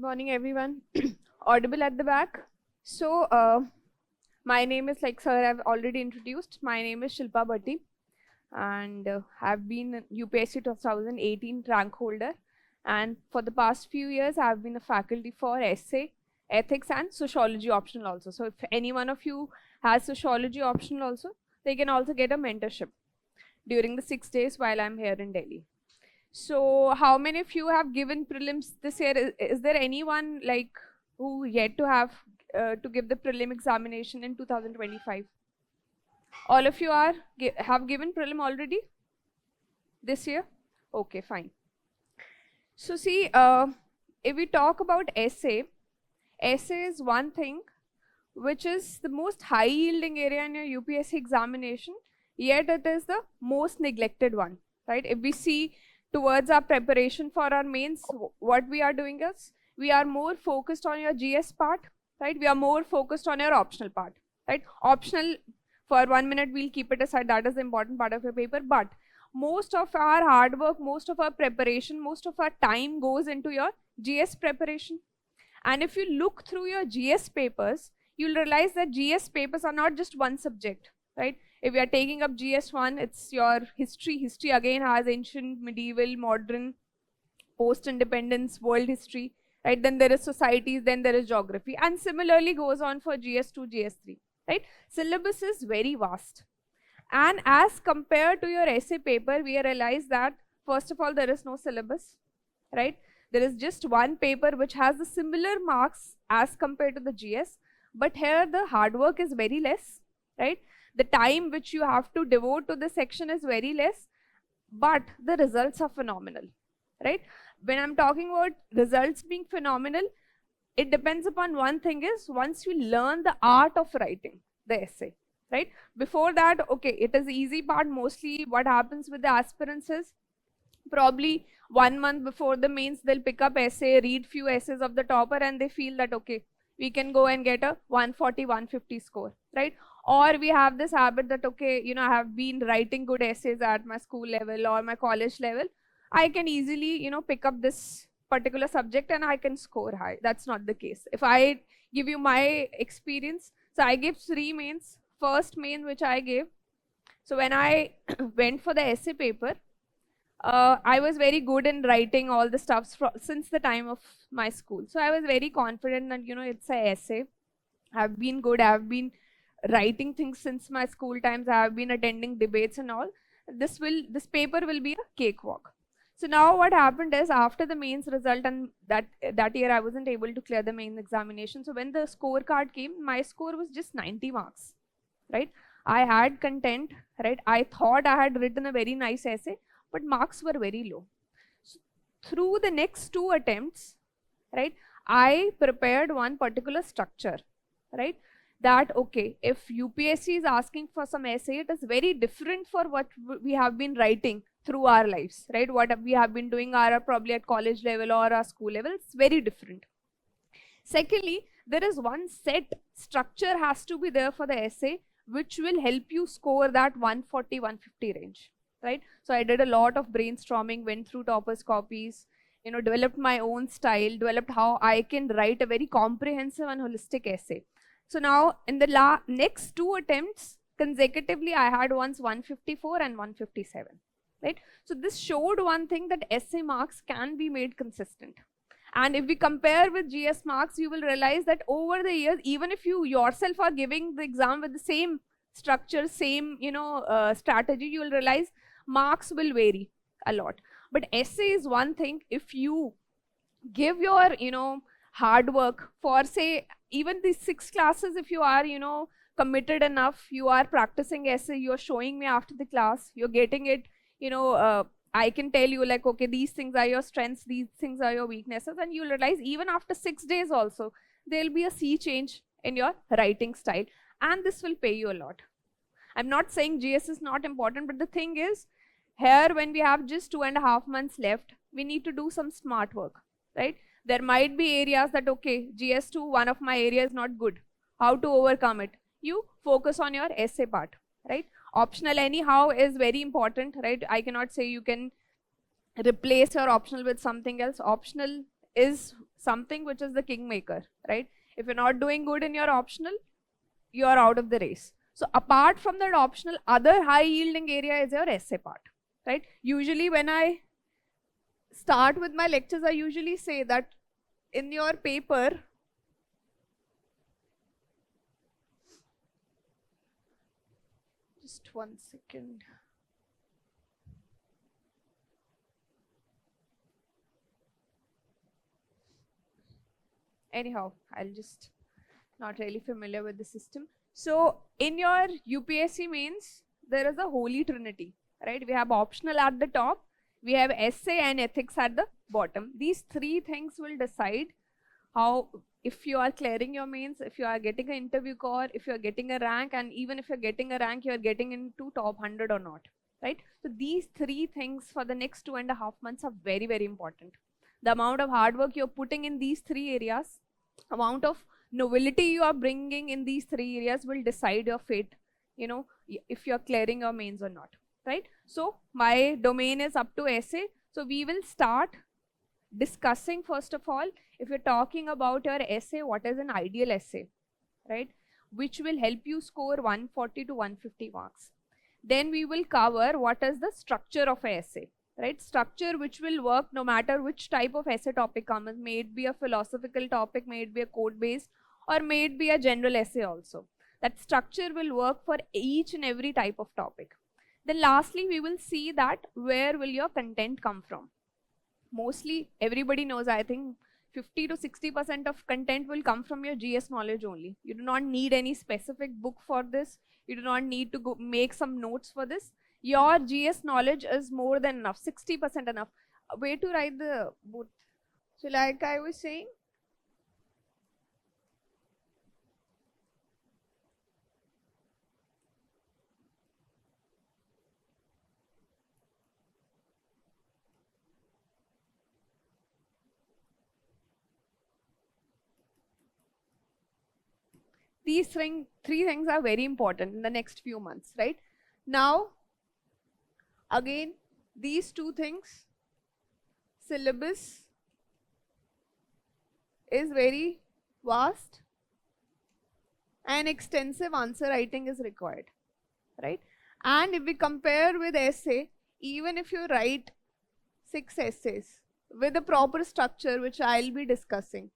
morning, everyone. Audible at the back. So, my name is, like sir, I've already introduced. My name is Shilpa Bhatti, and I've been UPSC 2018 rank holder. And for the past few years, I've been a faculty for essay, ethics, and sociology optional also. So, if any one of you has sociology optional also, they can also get a mentorship during the 6 days while I'm here in Delhi. So, how many of you have given prelims this year? Is there anyone like who yet to have to give the prelim examination in 2025? All of you have given prelim already this year? Okay, fine. So, see, if we talk about essay is one thing which is the most high yielding area in your UPSC examination, yet it is the most neglected one, right? If we see towards our preparation for our mains, what we are doing is we are more focused on your GS part, right? We are more focused on your optional part, right? Optional, for 1 minute we'll keep it aside, that is the important part of your paper, but most of our hard work, most of our preparation, most of our time goes into your GS preparation. And if you look through your GS papers, you'll realize that GS papers are not just one subject, right? If you are taking up GS1, it's your history. History again has ancient, medieval, modern, post-independence, world history, right? Then there is societies, then there is geography. And similarly goes on for GS2, GS3, right? Syllabus is very vast. And as compared to your essay paper, we realize that, first of all, there is no syllabus, right? There is just one paper which has the similar marks as compared to the GS, but here the hard work is very less, right? The time which you have to devote to the section is very less, but the results are phenomenal, right? When I'm talking about results being phenomenal, it depends upon one thing is once you learn the art of writing the essay, right? Before that, okay, it is the easy part. Mostly what happens with the aspirants is probably 1 month before the mains, they'll pick up essay, read few essays of the topper, and they feel that, okay, we can go and get a 140, 150 score, right? Or we have this habit that, okay, you know, I have been writing good essays at my school level or my college level. I can easily, you know, pick up this particular subject and I can score high. That's not the case. If I give you my experience, so I gave 3 mains. First main which I gave, so when I went for the essay paper, I was very good in writing all the stuffs since the time of my school. So I was very confident that, you know, it's an essay. I've been good. I've been writing things since my school times. I have been attending debates and all. This paper will be a cakewalk. So now what happened is after the mains result, and that year I wasn't able to clear the mains examination. So when the scorecard came, my score was just 90 marks, right? I had content, right? I thought I had written a very nice essay, but marks were very low. So through the next 2 attempts, right, I prepared one particular structure, right? That, okay, if UPSC is asking for some essay, it is very different for what we have been writing through our lives, right? What we have been doing are probably at college level or our school level, it's very different. Secondly, there is one set structure has to be there for the essay, which will help you score that 140, 150 range, right? So I did a lot of brainstorming, went through toppers copies, you know, developed my own style, developed how I can write a very comprehensive and holistic essay. So now in the next 2 attempts consecutively, I had once 154 and 157, right? So this showed one thing, that essay marks can be made consistent. And if we compare with GS marks, you will realize that over the years, even if you yourself are giving the exam with the same structure, same, you know, strategy, you will realize marks will vary a lot. But essay is one thing, if you give your, you know, hard work for, say, even these 6 classes, if you are, you know, committed enough, you are practicing essay, you're showing me after the class, you're getting it, you know, I can tell you like, okay, these things are your strengths, these things are your weaknesses, and you'll realize even after 6 days also, there'll be a sea change in your writing style, and this will pay you a lot. I'm not saying GS is not important, but the thing is, here when we have just 2.5 months left, we need to do some smart work, right? There might be areas that, okay, GS2, one of my area is not good. How to overcome it? You focus on your essay part, right? Optional anyhow is very important, right? I cannot say you can replace your optional with something else. Optional is something which is the kingmaker, right? If you're not doing good in your optional, you are out of the race. So apart from that optional, other high yielding area is your essay part, right? Usually when I start with my lectures, I usually say that in your paper, just 1 second. Anyhow, I'll just not really familiar with the system. So in your UPSC mains, there is a holy trinity, right? We have optional at the top, we have essay and ethics at the bottom. These three things will decide how, if you are clearing your mains, if you are getting an interview call, if you are getting a rank, and even if you're getting a rank, you are getting into top 100 or not, right? So these three things for the next 2.5 months are very, very important. The amount of hard work you're putting in these three areas, amount of novelty you are bringing in these three areas will decide your fate, if you're clearing your mains or not, right? So my domain is up to essay. So we will start discussing, first of all, if you're talking about your essay, what is an ideal essay, right? Which will help you score 140 to 150 marks. Then we will cover what is the structure of an essay, right? Structure which will work no matter which type of essay topic comes. May it be a philosophical topic, may it be a code based, or may it be a general essay also. That structure will work for each and every type of topic. Then lastly, we will see that where will your content come from. Mostly everybody knows, I think 50 to 60% of content will come from your GS knowledge only. You do not need any specific book for this. You do not need to go make some notes for this. Your GS knowledge is more than enough, 60% enough. Way to write the book. So like I was saying, these three things are very important in the next few months, right? Now, again, these two things, syllabus is very vast and extensive answer writing is required, right? And if we compare with essay, even if you write 6 essays with a proper structure, which I'll be discussing,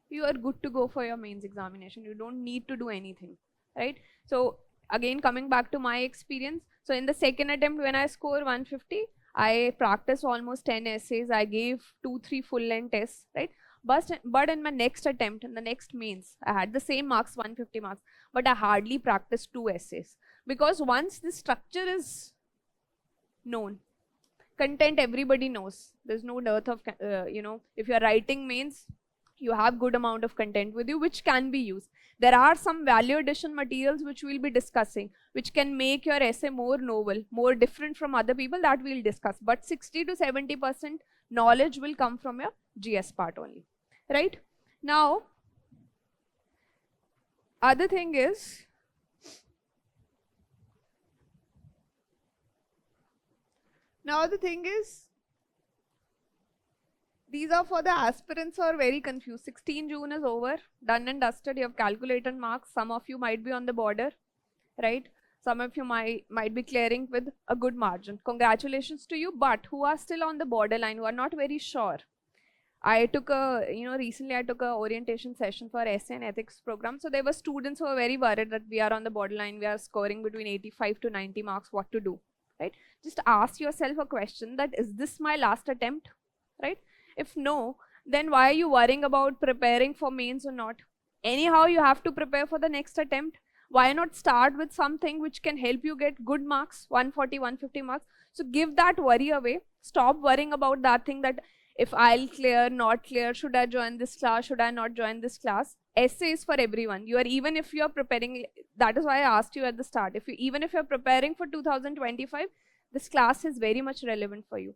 you are good to go for your mains examination. You don't need to do anything, right? So again, coming back to my experience, so in the second attempt when I score 150, I practiced almost 10 essays. I gave 2-3 full length tests, right? But in my next attempt, in the next mains, I had the same marks, 150 marks, but I hardly practiced 2 essays, because once the structure is known, content everybody knows. There's no dearth of, if you're writing mains, you have good amount of content with you which can be used. There are some value addition materials which we'll be discussing, which can make your essay more novel, more different from other people, that we'll discuss. But 60 to 70% knowledge will come from your GS part only, right? Now, other thing is, these are for the aspirants who are very confused. 16 June is over, done and dusted. You have calculated marks. Some of you might be on the border, right? Some of you might be clearing with a good margin. Congratulations to you. But who are still on the borderline, who are not very sure. Recently I took a orientation session for essay and ethics program. So there were students who were very worried that we are on the borderline. We are scoring between 85 to 90 marks. What to do, right? Just ask yourself a question, that is this my last attempt, right? If no, then why are you worrying about preparing for mains or not? Anyhow, you have to prepare for the next attempt. Why not start with something which can help you get good marks, 140, 150 marks? So give that worry away. Stop worrying about that thing, that if I'll clear, not clear, should I join this class, should I not join this class? Essay is for everyone. Even if you're preparing, that is why I asked you at the start, even if you're preparing for 2025, this class is very much relevant for you.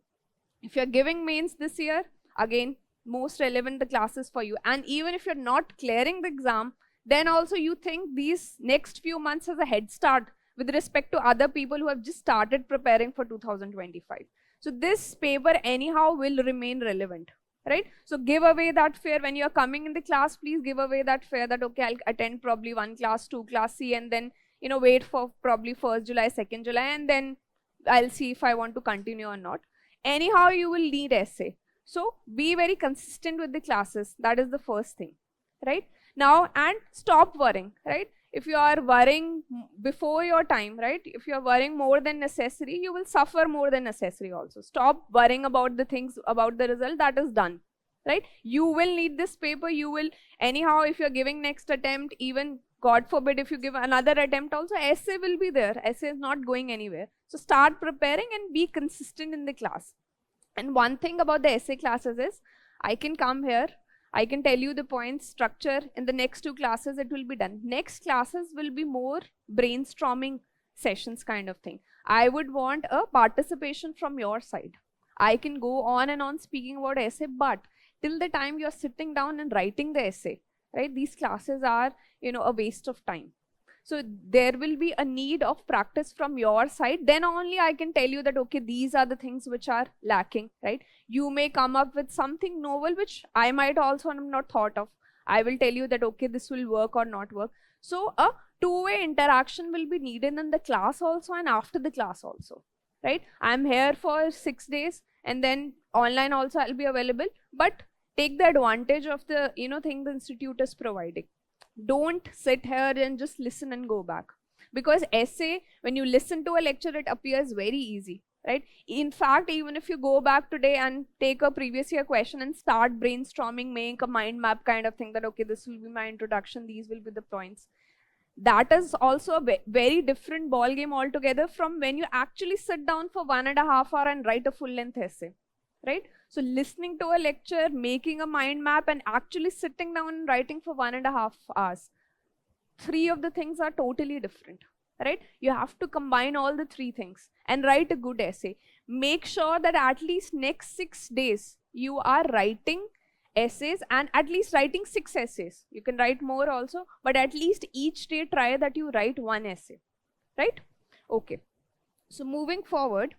If you're giving mains this year, again, most relevant the classes for you. And even if you're not clearing the exam, then also you think these next few months as a head start with respect to other people who have just started preparing for 2025. So this paper anyhow will remain relevant, right? So give away that fear when you're coming in the class. Please give away that fear that okay, I'll attend probably 1 class, 2 class C, and then wait for probably 1st July, 2nd July, and then I'll see if I want to continue or not. Anyhow, you will need essay. So be very consistent with the classes. That is the first thing, right? Now, and stop worrying, right? If you are worrying before your time, right? If you are worrying more than necessary, you will suffer more than necessary also. Stop worrying about the things, about the result that is done, right? You will need this paper. You will, anyhow, if you're giving next attempt, even God forbid, if you give another attempt also, essay will be there. Essay is not going anywhere. So start preparing and be consistent in the class. And one thing about the essay classes is, I can come here, I can tell you the points, structure. In the next 2 classes, it will be done. Next classes will be more brainstorming sessions kind of thing. I would want a participation from your side. I can go on and on speaking about essay, but till the time you're sitting down and writing the essay, right, these classes are, a waste of time. So there will be a need of practice from your side. Then only I can tell you that, okay, these are the things which are lacking, right? You may come up with something novel, which I might also have not thought of. I will tell you that, okay, this will work or not work. So a two-way interaction will be needed in the class also and after the class also, right? I'm here for 6 days and then online also I'll be available, but take the advantage of the, thing the institute is providing. Don't sit here and just listen and go back, because essay, when you listen to a lecture, it appears very easy, right? In fact, even if you go back today and take a previous year question and start brainstorming, make a mind map kind of thing that, okay, this will be my introduction, these will be the points, that is also a very different ball game altogether from when you actually sit down for 1.5 hours and write a full length essay, right? So listening to a lecture, making a mind map, and actually sitting down and writing for 1.5 hours, 3 of the things are totally different, right? You have to combine all the 3 things and write a good essay. Make sure that at least next 6 days you are writing essays, and at least writing 6 essays. You can write more also, but at least each day try that you write 1 essay, right? Okay. So moving forward,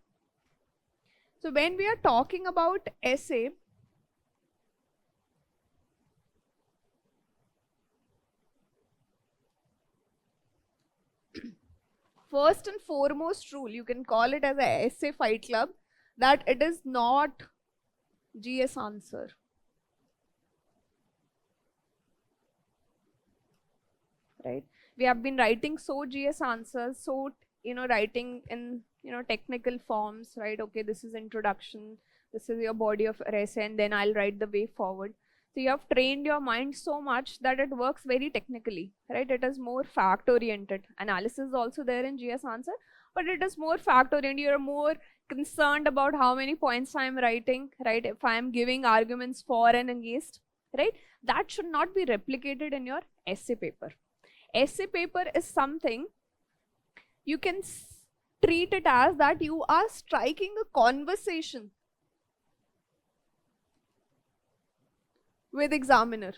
so when we are talking about essay, first and foremost rule, you can call it as a essay fight club, that it is not GS answer. Right? We have been writing so GS answers, so writing in technical forms, right? Okay, this is introduction, this is your body of essay, and then I'll write the way forward. So you have trained your mind so much that it works very technically, right? It is more fact oriented. Analysis is also there in GS answer, but it is more fact oriented. You're more concerned about how many points I'm writing, right? If I'm giving arguments for and against, right? That should not be replicated in your essay paper. Essay paper is something you can treat it as that you are striking a conversation with examiner.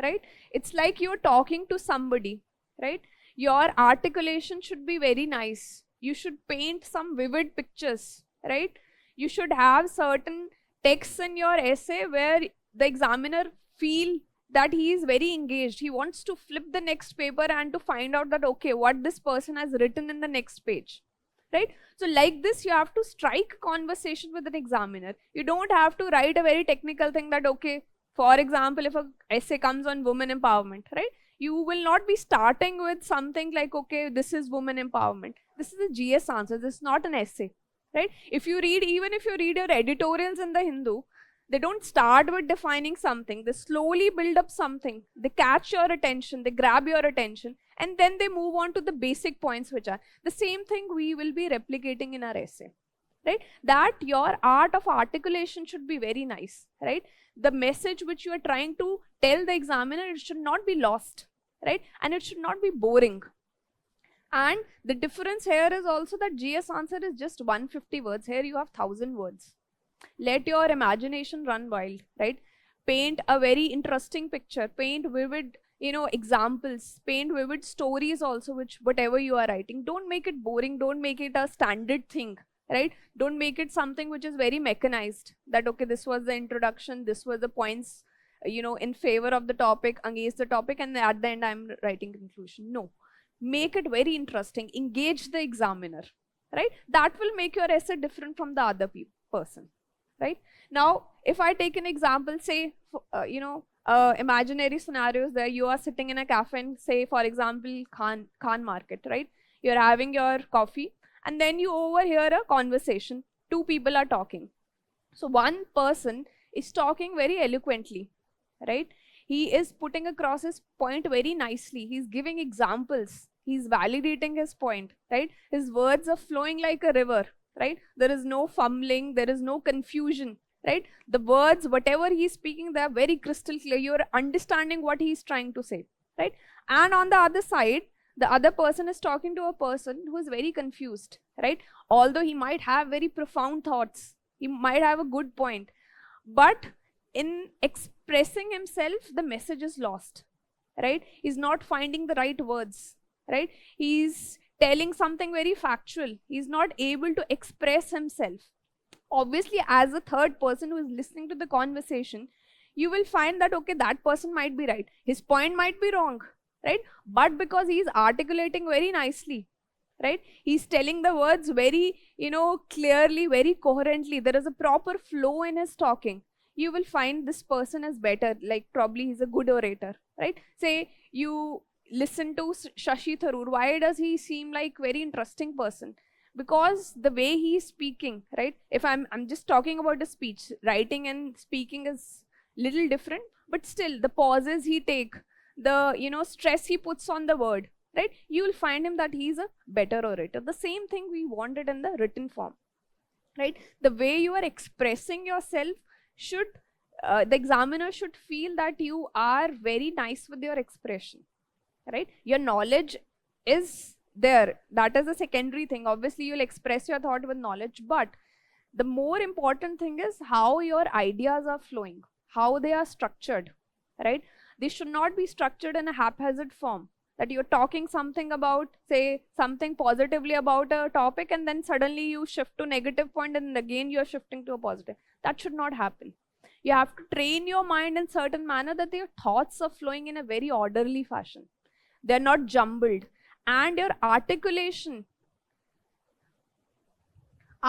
Right? It's like you're talking to somebody, right? Your articulation should be very nice. You should paint some vivid pictures, right? You should have certain texts in your essay where the examiner feel that he is very engaged. He wants to flip the next paper and to find out that, okay, what this person has written in the next page, right? So like this, you have to strike conversation with an examiner. You don't have to write a very technical thing that, okay, for example, if an essay comes on women empowerment, right? You will not be starting with something like, okay, this is women empowerment. This is a GS answer. This is not an essay, right? If you read, even if you read your editorials in the Hindu, they don't start with defining something. They slowly build up something. They catch your attention. They grab your attention. And then they move on to the basic points, which are the same thing we will be replicating in our essay, right? That your art of articulation should be very nice, right? The message which you are trying to tell the examiner, it should not be lost, right? And it should not be boring. And the difference here is also that GS answer is just 150 words. Here you have 1000 words. Let your imagination run wild, right? Paint a very interesting picture, paint vivid examples, paint vivid stories also, which whatever you are writing. Don't make it boring, don't make it a standard thing, right? Don't make it something which is very mechanized, that okay, this was the introduction, this were the points, in favor of the topic, against the topic, and at the end I'm writing conclusion. No, make it very interesting, engage the examiner, right? That will make your essay different from the other person, right? Now if I take an example, say imaginary scenarios, there you are sitting in a cafe and say, for example, Khan Market, right? You're having your coffee and then you overhear a conversation. Two people are talking. So one person is talking very eloquently, right? He is putting across his point very nicely. He's giving examples. He's validating his point, right? His words are flowing like a river, right? There is no fumbling, there is no confusion, right? The words, whatever he's speaking, they're very crystal clear. You're understanding what he's trying to say, right? And on the other side, the other person is talking to a person who is very confused, right? Although he might have very profound thoughts, he might have a good point, but in expressing himself, the message is lost, right? He's not finding the right words, right? He's telling something very factual. He's not able to express himself. Obviously, as a third person who is listening to the conversation, you will find that, okay, that person might be right. His point might be wrong, right? But because he's articulating very nicely, right? He's telling the words very, clearly, very coherently. There is a proper flow in his talking. You will find this person is better, like probably he's a good orator, right? Say you listen to Shashi Tharoor. Why does he seem like very interesting person? Because the way he's speaking, right? If I'm just talking about a speech, writing and speaking is little different, but still the pauses he take, the stress he puts on the word, right? You will find him that he's a better orator. The same thing we wanted in the written form, right? The way you are expressing yourself should, the examiner should feel that you are very nice with your expression, right? Your knowledge is there. That is a secondary thing. Obviously, you'll express your thought with knowledge, but the more important thing is how your ideas are flowing, how they are structured, right? They should not be structured in a haphazard form, that you're talking something about, say, something positively about a topic, and then suddenly you shift to negative point, and again you're shifting to a positive. That should not happen. You have to train your mind in certain manner that your thoughts are flowing in a very orderly fashion. They're not jumbled. And your articulation,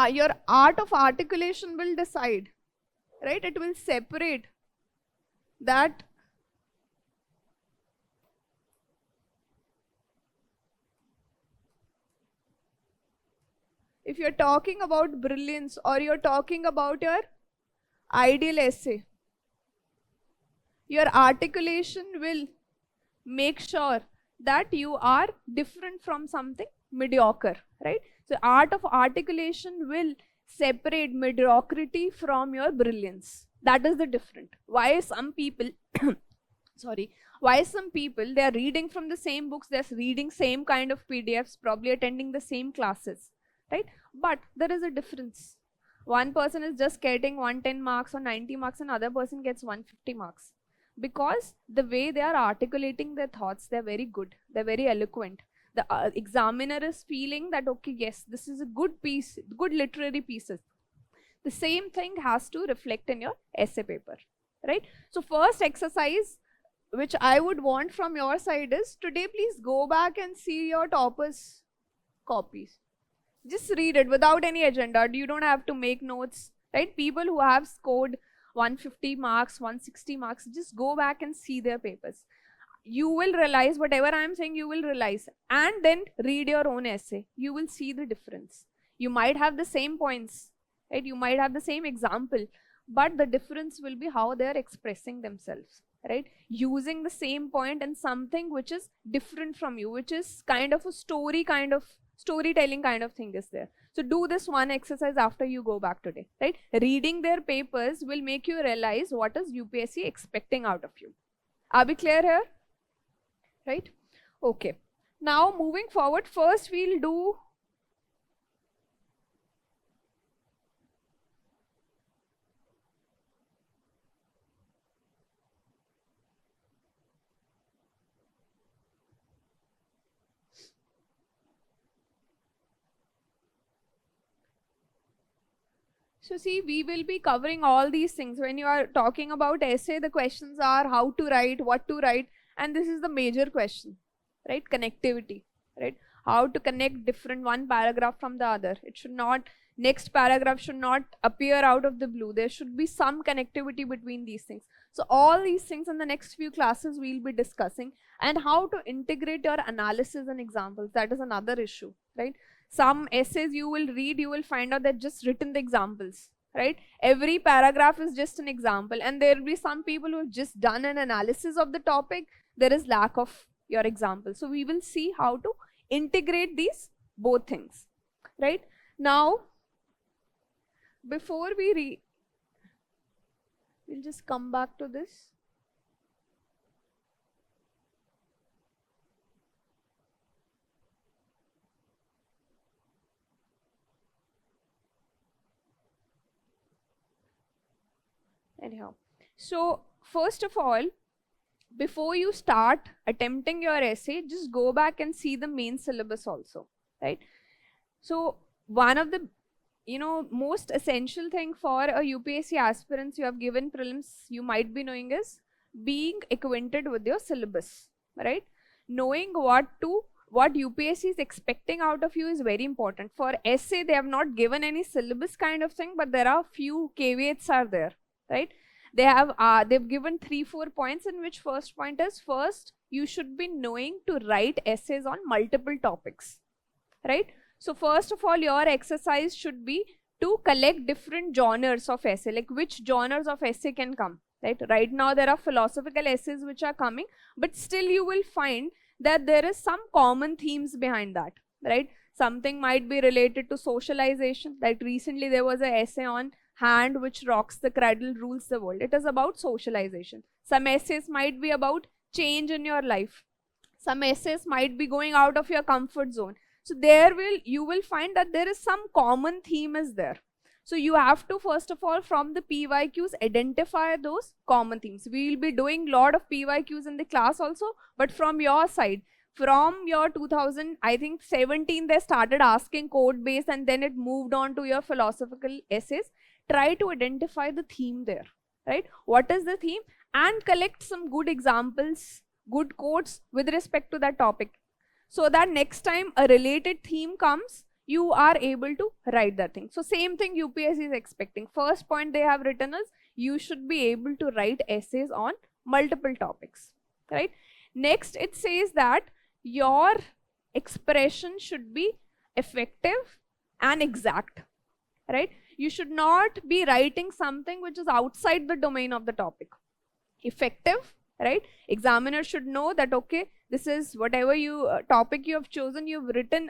your art of articulation will decide, right? It will separate that. If you're talking about brilliance or you're talking about your ideal essay, your articulation will make sure that you are different from something mediocre, right? So art of articulation will separate mediocrity from your brilliance. That is the difference. Why some people sorry, why some people, they are reading from the same books, they're reading same kind of PDFs, probably attending the same classes, right? But there is a difference. One person is just getting 110 marks or 90 marks, and other person gets 150 marks, because the way they are articulating their thoughts, they're very good, they're very eloquent. The examiner is feeling that, okay, yes, this is a good piece, good literary pieces. The same thing has to reflect in your essay paper, right? So first exercise which I would want from your side is, today please go back and see your toppers copies. Just read it without any agenda. You don't have to make notes, right? People who have scored 150 marks, 160 marks, just go back and see their papers. You will realize whatever I am saying, you will realize, and then read your own essay. You will see the difference. You might have the same points, right? You might have the same example, but the difference will be how they are expressing themselves, right? Using the same point and something which is different from you, which is kind of a storytelling kind of thing is there. So do this one exercise after you go back today, right? Reading their papers will make you realize what is UPSC expecting out of you. Are we clear here? Right? Okay. Now moving forward, first we'll do So see, we will be covering all these things. When you are talking about essay, the questions are how to write, what to write, and this is the major question, right? Connectivity, right? How to connect different one paragraph from the other. It should not, next paragraph should not appear out of the blue. There should be some connectivity between these things. So all these things in the next few classes we'll be discussing, and how to integrate your analysis and examples. That is another issue, right? Some essays you will read, you will find out that just written the examples, right? Every paragraph is just an example, and there will be some people who have just done an analysis of the topic. There is lack of your example. So we will see how to integrate these both things, right? Now, before we we'll just come back to this. Anyhow, so first of all, before you start attempting your essay, just go back and see the main syllabus also, right? So one of the most essential thing for a UPSC aspirants you have given prelims, you might be knowing, is being acquainted with your syllabus, right? Knowing what UPSC is expecting out of you is very important. For essay, they have not given any syllabus kind of thing, but there are few caveats are there, right? They've given 3-4 points, in which first point is, first you should be knowing to write essays on multiple topics, right? So first of all, your exercise should be to collect different genres of essay, like which genres of essay can come, right? Right now there are philosophical essays which are coming, but still you will find that there is some common themes behind that, right? Something might be related to socialization. Like recently there was an essay on hand which rocks the cradle rules the world. It is about socialization. Some essays might be about change in your life. Some essays might be going out of your comfort zone. So you will find that there is some common theme is there. So you have to, first of all, from the PYQs, identify those common themes. We will be doing a lot of PYQs in the class also, but from your side, from your 2017, they started asking code based, and then it moved on to your philosophical essays. Try to identify the theme there, right? What is the theme? And collect some good examples, good quotes with respect to that topic, so that next time a related theme comes, you are able to write that thing. So same thing UPSC is expecting. First point they have written is, you should be able to write essays on multiple topics, right? Next, it says that your expression should be effective and exact, right? You should not be writing something which is outside the domain of the topic. Effective, right? Examiner should know that, okay, this is whatever topic you have chosen, you've written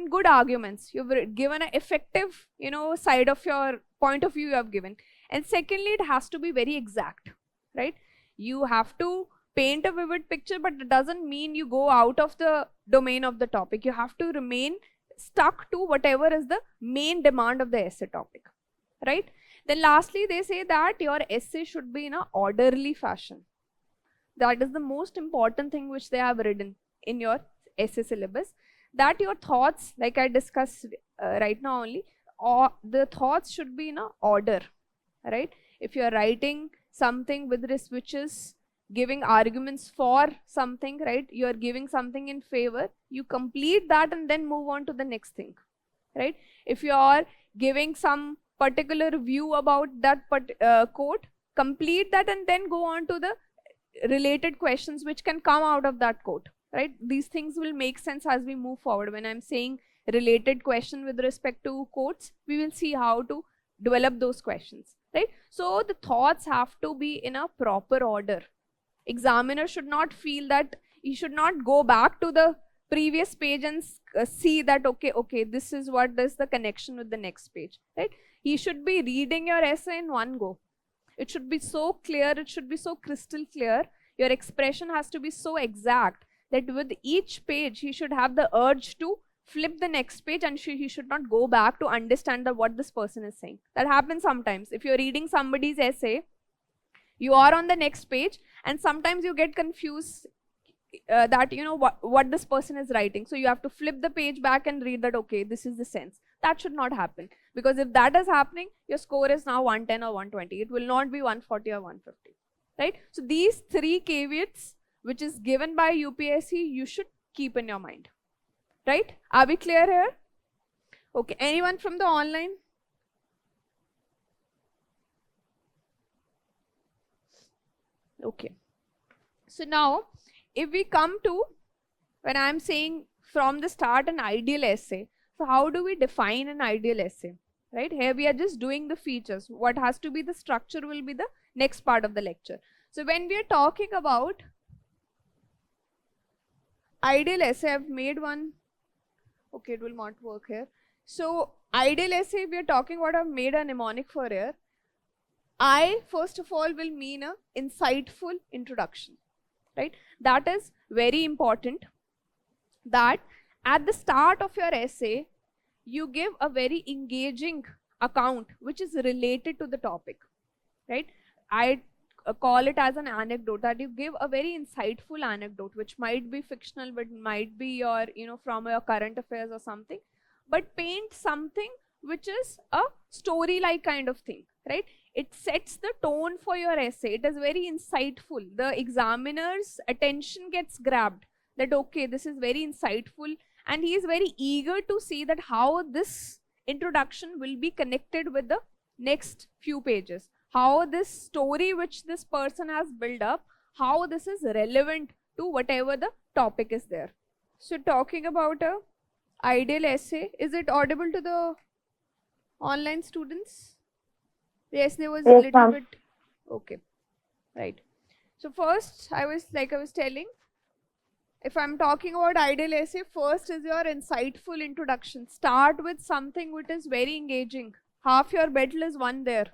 good arguments, you've given an effective, side of your point of view you have given. And secondly, it has to be very exact, right? You have to paint a vivid picture, but it doesn't mean you go out of the domain of the topic. You have to remain stuck to whatever is the main demand of the essay topic, right? Then lastly, they say that your essay should be in an orderly fashion. That is the most important thing which they have written in your essay syllabus, that your thoughts, like I discussed right now only, or the thoughts should be in an order, right? If you are writing something with this which is giving arguments for something, right? You are giving something in favor, you complete that and then move on to the next thing, right? If you are giving some particular view about that quote, complete that and then go on to the related questions which can come out of that quote, right? These things will make sense as we move forward. When I'm saying related question with respect to quotes, we will see how to develop those questions, right? So the thoughts have to be in a proper order. Examiner should not feel that, he should not go back to the previous page and see that, okay, this is what is the connection with the next page, right? He should be reading your essay in one go. It should be so clear, it should be so crystal clear. Your expression has to be so exact that with each page, he should have the urge to flip the next page, and he should not go back to understand what this person is saying. That happens sometimes. If you're reading somebody's essay, you are on the next page, and sometimes you get confused that what this person is writing. So you have to flip the page back and read that, okay, this is the sense. That should not happen. Because if that is happening, your score is now 110 or 120. It will not be 140 or 150, right? So these 3 caveats, which is given by UPSC, you should keep in your mind, right? Are we clear here? Okay, anyone from the online? Okay. So now, if we come to, when I'm saying from the start an ideal essay, so how do we define an ideal essay, right? Here we are just doing the features. What has to be the structure will be the next part of the lecture. So when we are talking about ideal essay, I've made one. Okay, it will not work here. So ideal essay, we are talking about, I've made a mnemonic for here. I, first of all, will mean a insightful introduction, right? That is very important, that at the start of your essay, you give a very engaging account which is related to the topic, right? I call it as an anecdote, that you give a very insightful anecdote, which might be fictional, but might be your, from your current affairs or something, but paint something which is a story-like kind of thing, right? It sets the tone for your essay. It is very insightful. The examiner's attention gets grabbed that, okay, this is very insightful, and he is very eager to see that how this introduction will be connected with the next few pages, how this story which this person has built up, how this is relevant to whatever the topic is there. So talking about a ideal essay, is it audible to the online students? Yes, there was a little bit. Okay, right. So first, I was telling, if I'm talking about ideal essay, first is your insightful introduction. Start with something which is very engaging. Half your battle is won there.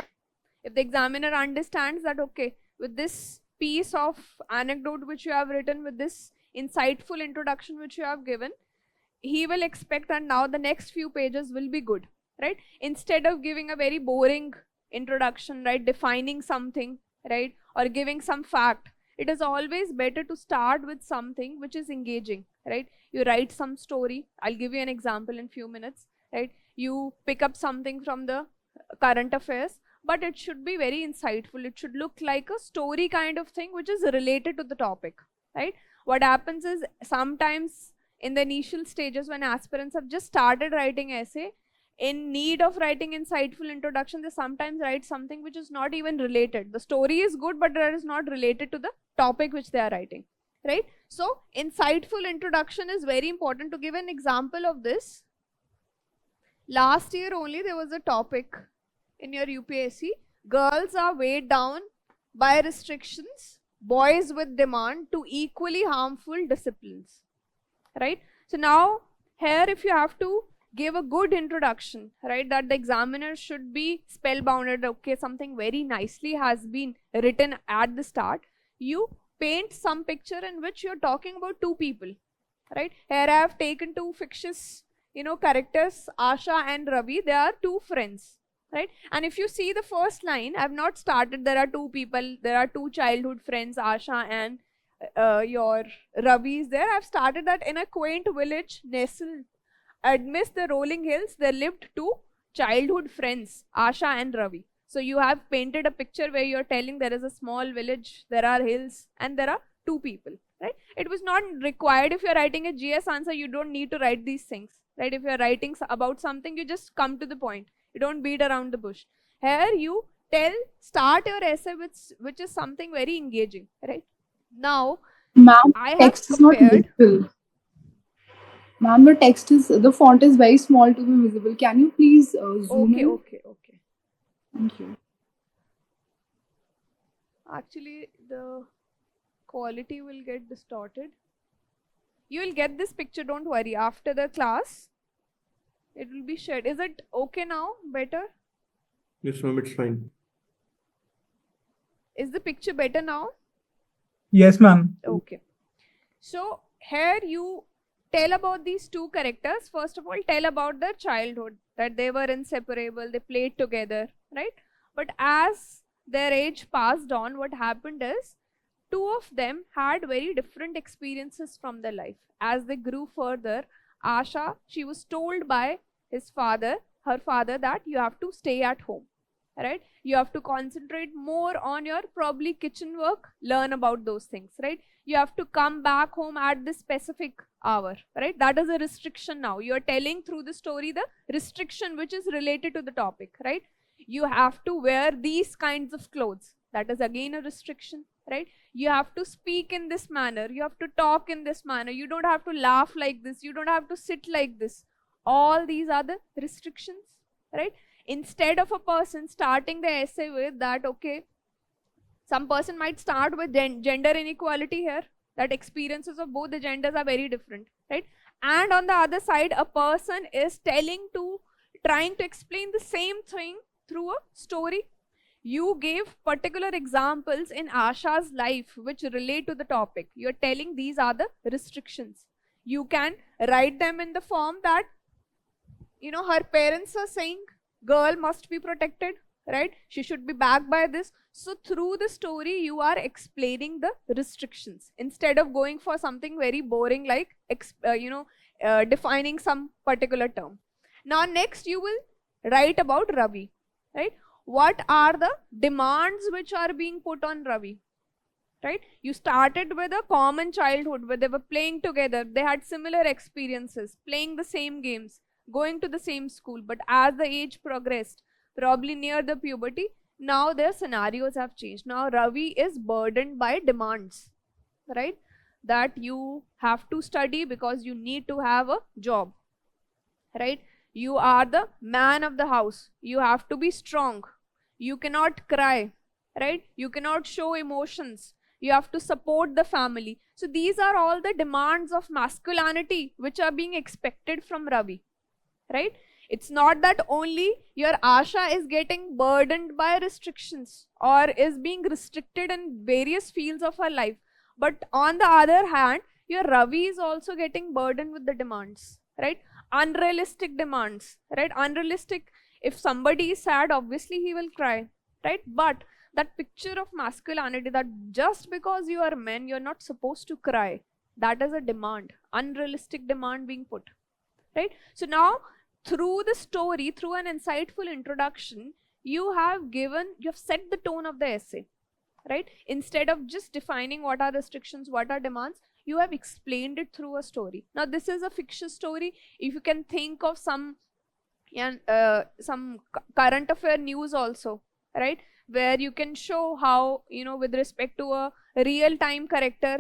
If the examiner understands that, okay, with this piece of anecdote which you have written, with this insightful introduction which you have given, he will expect that now the next few pages will be good, right? Instead of giving a very boring introduction, right, defining something, right, or giving some fact, it is always better to start with something which is engaging, right? You write some story. I'll give you an example in few minutes, right? You pick up something from the current affairs, but it should be very insightful. It should look like a story kind of thing which is related to the topic, right? What happens is, sometimes in the initial stages when aspirants have just started writing essay, in need of writing insightful introduction, they sometimes write something which is not even related. The story is good, but that is not related to the topic which they are writing, right? So insightful introduction is very important. To give an example of this, last year only there was a topic in your UPSC, girls are weighed down by restrictions, boys with demand to equally harmful disciplines, right? So now here, if you have to give a good introduction, right, that the examiner should be spellbounded, okay, something very nicely has been written at the start, you paint some picture in which you're talking about 2 people, right? Here I have taken 2 fictitious, characters, Asha and Ravi. They are 2 friends, right? And if you see the first line, I've not started, there are 2 people, there are 2 childhood friends, Asha and your Ravi is there. I've started that in a quaint village nestled amidst the rolling hills, there lived 2 childhood friends, Asha and Ravi. So you have painted a picture where you're telling there is a small village, there are hills, and there are 2 people, right? It was not required. If you're writing a GS answer, you don't need to write these things, right? If you're writing about something, you just come to the point. You don't beat around the bush. Here you start your essay with which is something very engaging, right? Now, Ma'am, I have text is not compared. visible. Ma'am, the font is very small to be visible. Can you please zoom Okay, in? okay, okay. Thank you. Actually, the quality will get distorted. You will get this picture, don't worry. After the class, it will be shared. Is it okay now? Better? Yes, ma'am, it's fine. Is the picture better now? Yes, ma'am. Okay. So here you tell about these 2 characters. First of all, tell about their childhood, that they were inseparable, they played together, right? But as their age passed on, what happened is 2 of them had very different experiences from their life. As they grew further, Asha, she was told by his father her father that you have to stay at home, right? You have to concentrate more on your probably kitchen work, learn about those things, right? You have to come back home at this specific hour, right? That is a restriction now. You're telling through the story the restriction which is related to the topic, right? You have to wear these kinds of clothes. That is again a restriction, right? You have to speak in this manner. You have to talk in this manner. You don't have to laugh like this. You don't have to sit like this. All these are the restrictions, right? Instead of a person starting the essay with that, okay, some person might start with gender inequality here, that experiences of both the genders are very different, right? And on the other side, a person is trying to explain the same thing through a story. You gave particular examples in Asha's life which relate to the topic. You're telling these are the restrictions. You can write them in the form that, you know, her parents are saying girl must be protected, right? She should be backed by this. So through the story, you are explaining the restrictions instead of going for something very boring like, defining some particular term. Now next you will write about Ravi, right? What are the demands which are being put on Ravi, right? You started with a common childhood where they were playing together. They had similar experiences, playing the same games, going to the same school. But as the age progressed, probably near the puberty, now their scenarios have changed. Now Ravi is burdened by demands, right? That you have to study because you need to have a job, right? You are the man of the house. You have to be strong. You cannot cry, right? You cannot show emotions. You have to support the family. So these are all the demands of masculinity which are being expected from Ravi, right? It's not that only your Asha is getting burdened by restrictions or is being restricted in various fields of her life, but on the other hand, your Ravi is also getting burdened with the demands, right? Unrealistic demands, right? Unrealistic. If somebody is sad, obviously he will cry, right? But that picture of masculinity, that just because you are men, you're not supposed to cry, that is a demand, unrealistic demand being put, right? So now through the story, through an insightful introduction, you have set the tone of the essay, right? Instead of just defining what are restrictions, what are demands, you have explained it through a story. Now this is a fictitious story. If you can think of some current affair news also, right, where you can show how, you know, with respect to a real time character,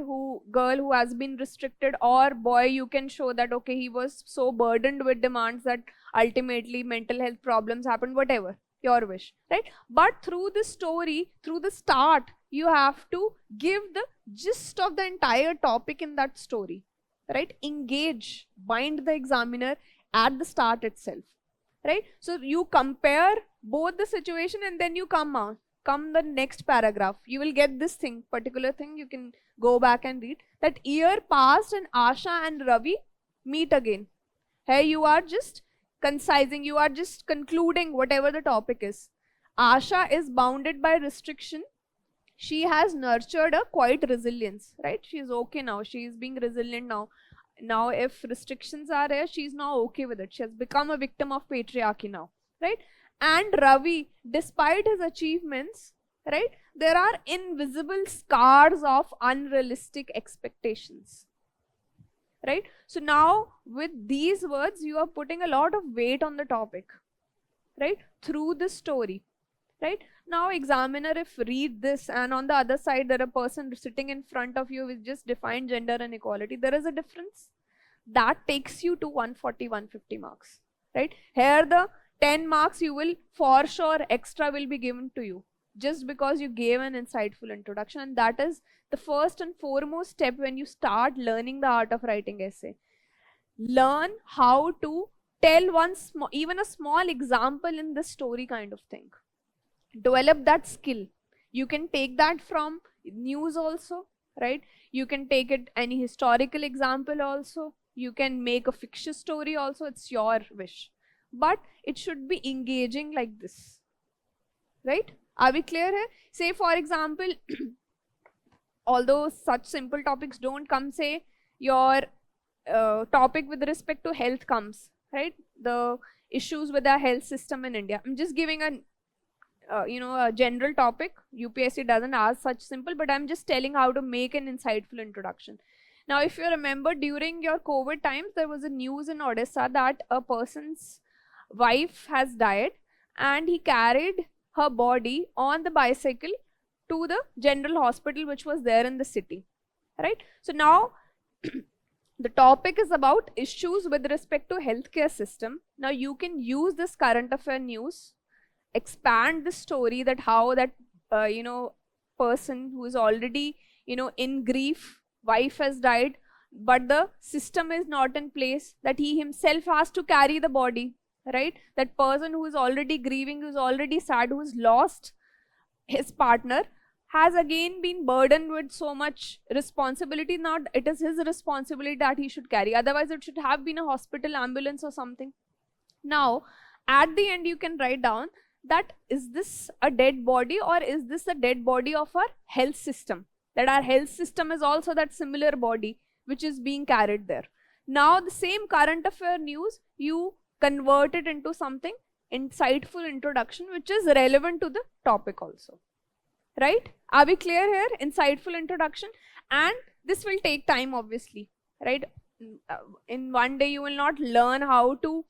girl who has been restricted, or boy, you can show that okay, he was so burdened with demands that ultimately mental health problems happened, whatever your wish, right? But through the story, through the start, you have to give the gist of the entire topic in that story, right? Engage, bind the examiner at the start itself, right? So you compare both the situation and then you come the next paragraph, you will get this particular thing. You can go back and read that year passed and Asha and Ravi meet again. Here you are just concising, you are just concluding whatever the topic is. Asha is bounded by restriction. She has nurtured a quiet resilience, right? She is okay now. She is being resilient now. Now, if restrictions are there, she's now okay with it. She has become a victim of patriarchy now, right? And Ravi, despite his achievements, right, there are invisible scars of unrealistic expectations, right? So now, with these words, you are putting a lot of weight on the topic, right, through the story, right? Now, examiner, if read this and on the other side, there a person sitting in front of you with just defined gender inequality, there is a difference. That takes you to 140, 150 marks, right? Here the 10 marks you will for sure extra will be given to you just because you gave an insightful introduction, and that is the first and foremost step when you start learning the art of writing essay. Learn how to tell even a small example in the story kind of thing. Develop that skill. You can take that from news also, right? You can take it any historical example also. You can make a fictitious story also. It's your wish. But it should be engaging like this, right? Are we clear here? Say for example, although such simple topics don't come, say your topic with respect to health comes, right? The issues with our health system in India. I'm just giving a general topic. UPSC doesn't ask such simple, but I'm just telling how to make an insightful introduction. Now, if you remember, during your COVID times, there was a news in Odisha that a person's wife has died and he carried her body on the bicycle to the general hospital which was there in the city, right? So now the topic is about issues with respect to healthcare system. Now you can use this current affair news, expand the story that how that person who is already in grief, wife has died, but the system is not in place, that he himself has to carry the body, right? That person who is already grieving, who is already sad, who has lost his partner, has again been burdened with so much responsibility. Now it is his responsibility that he should carry, otherwise it should have been a hospital ambulance or something. Now at the end you can write down that is this a dead body or is this a dead body of our health system, that our health system is also that similar body which is being carried there. Now the same current affair news, you convert it into something insightful introduction which is relevant to the topic also, right? Are we clear here? Insightful introduction. And this will take time, obviously, right? In one day you will not learn how to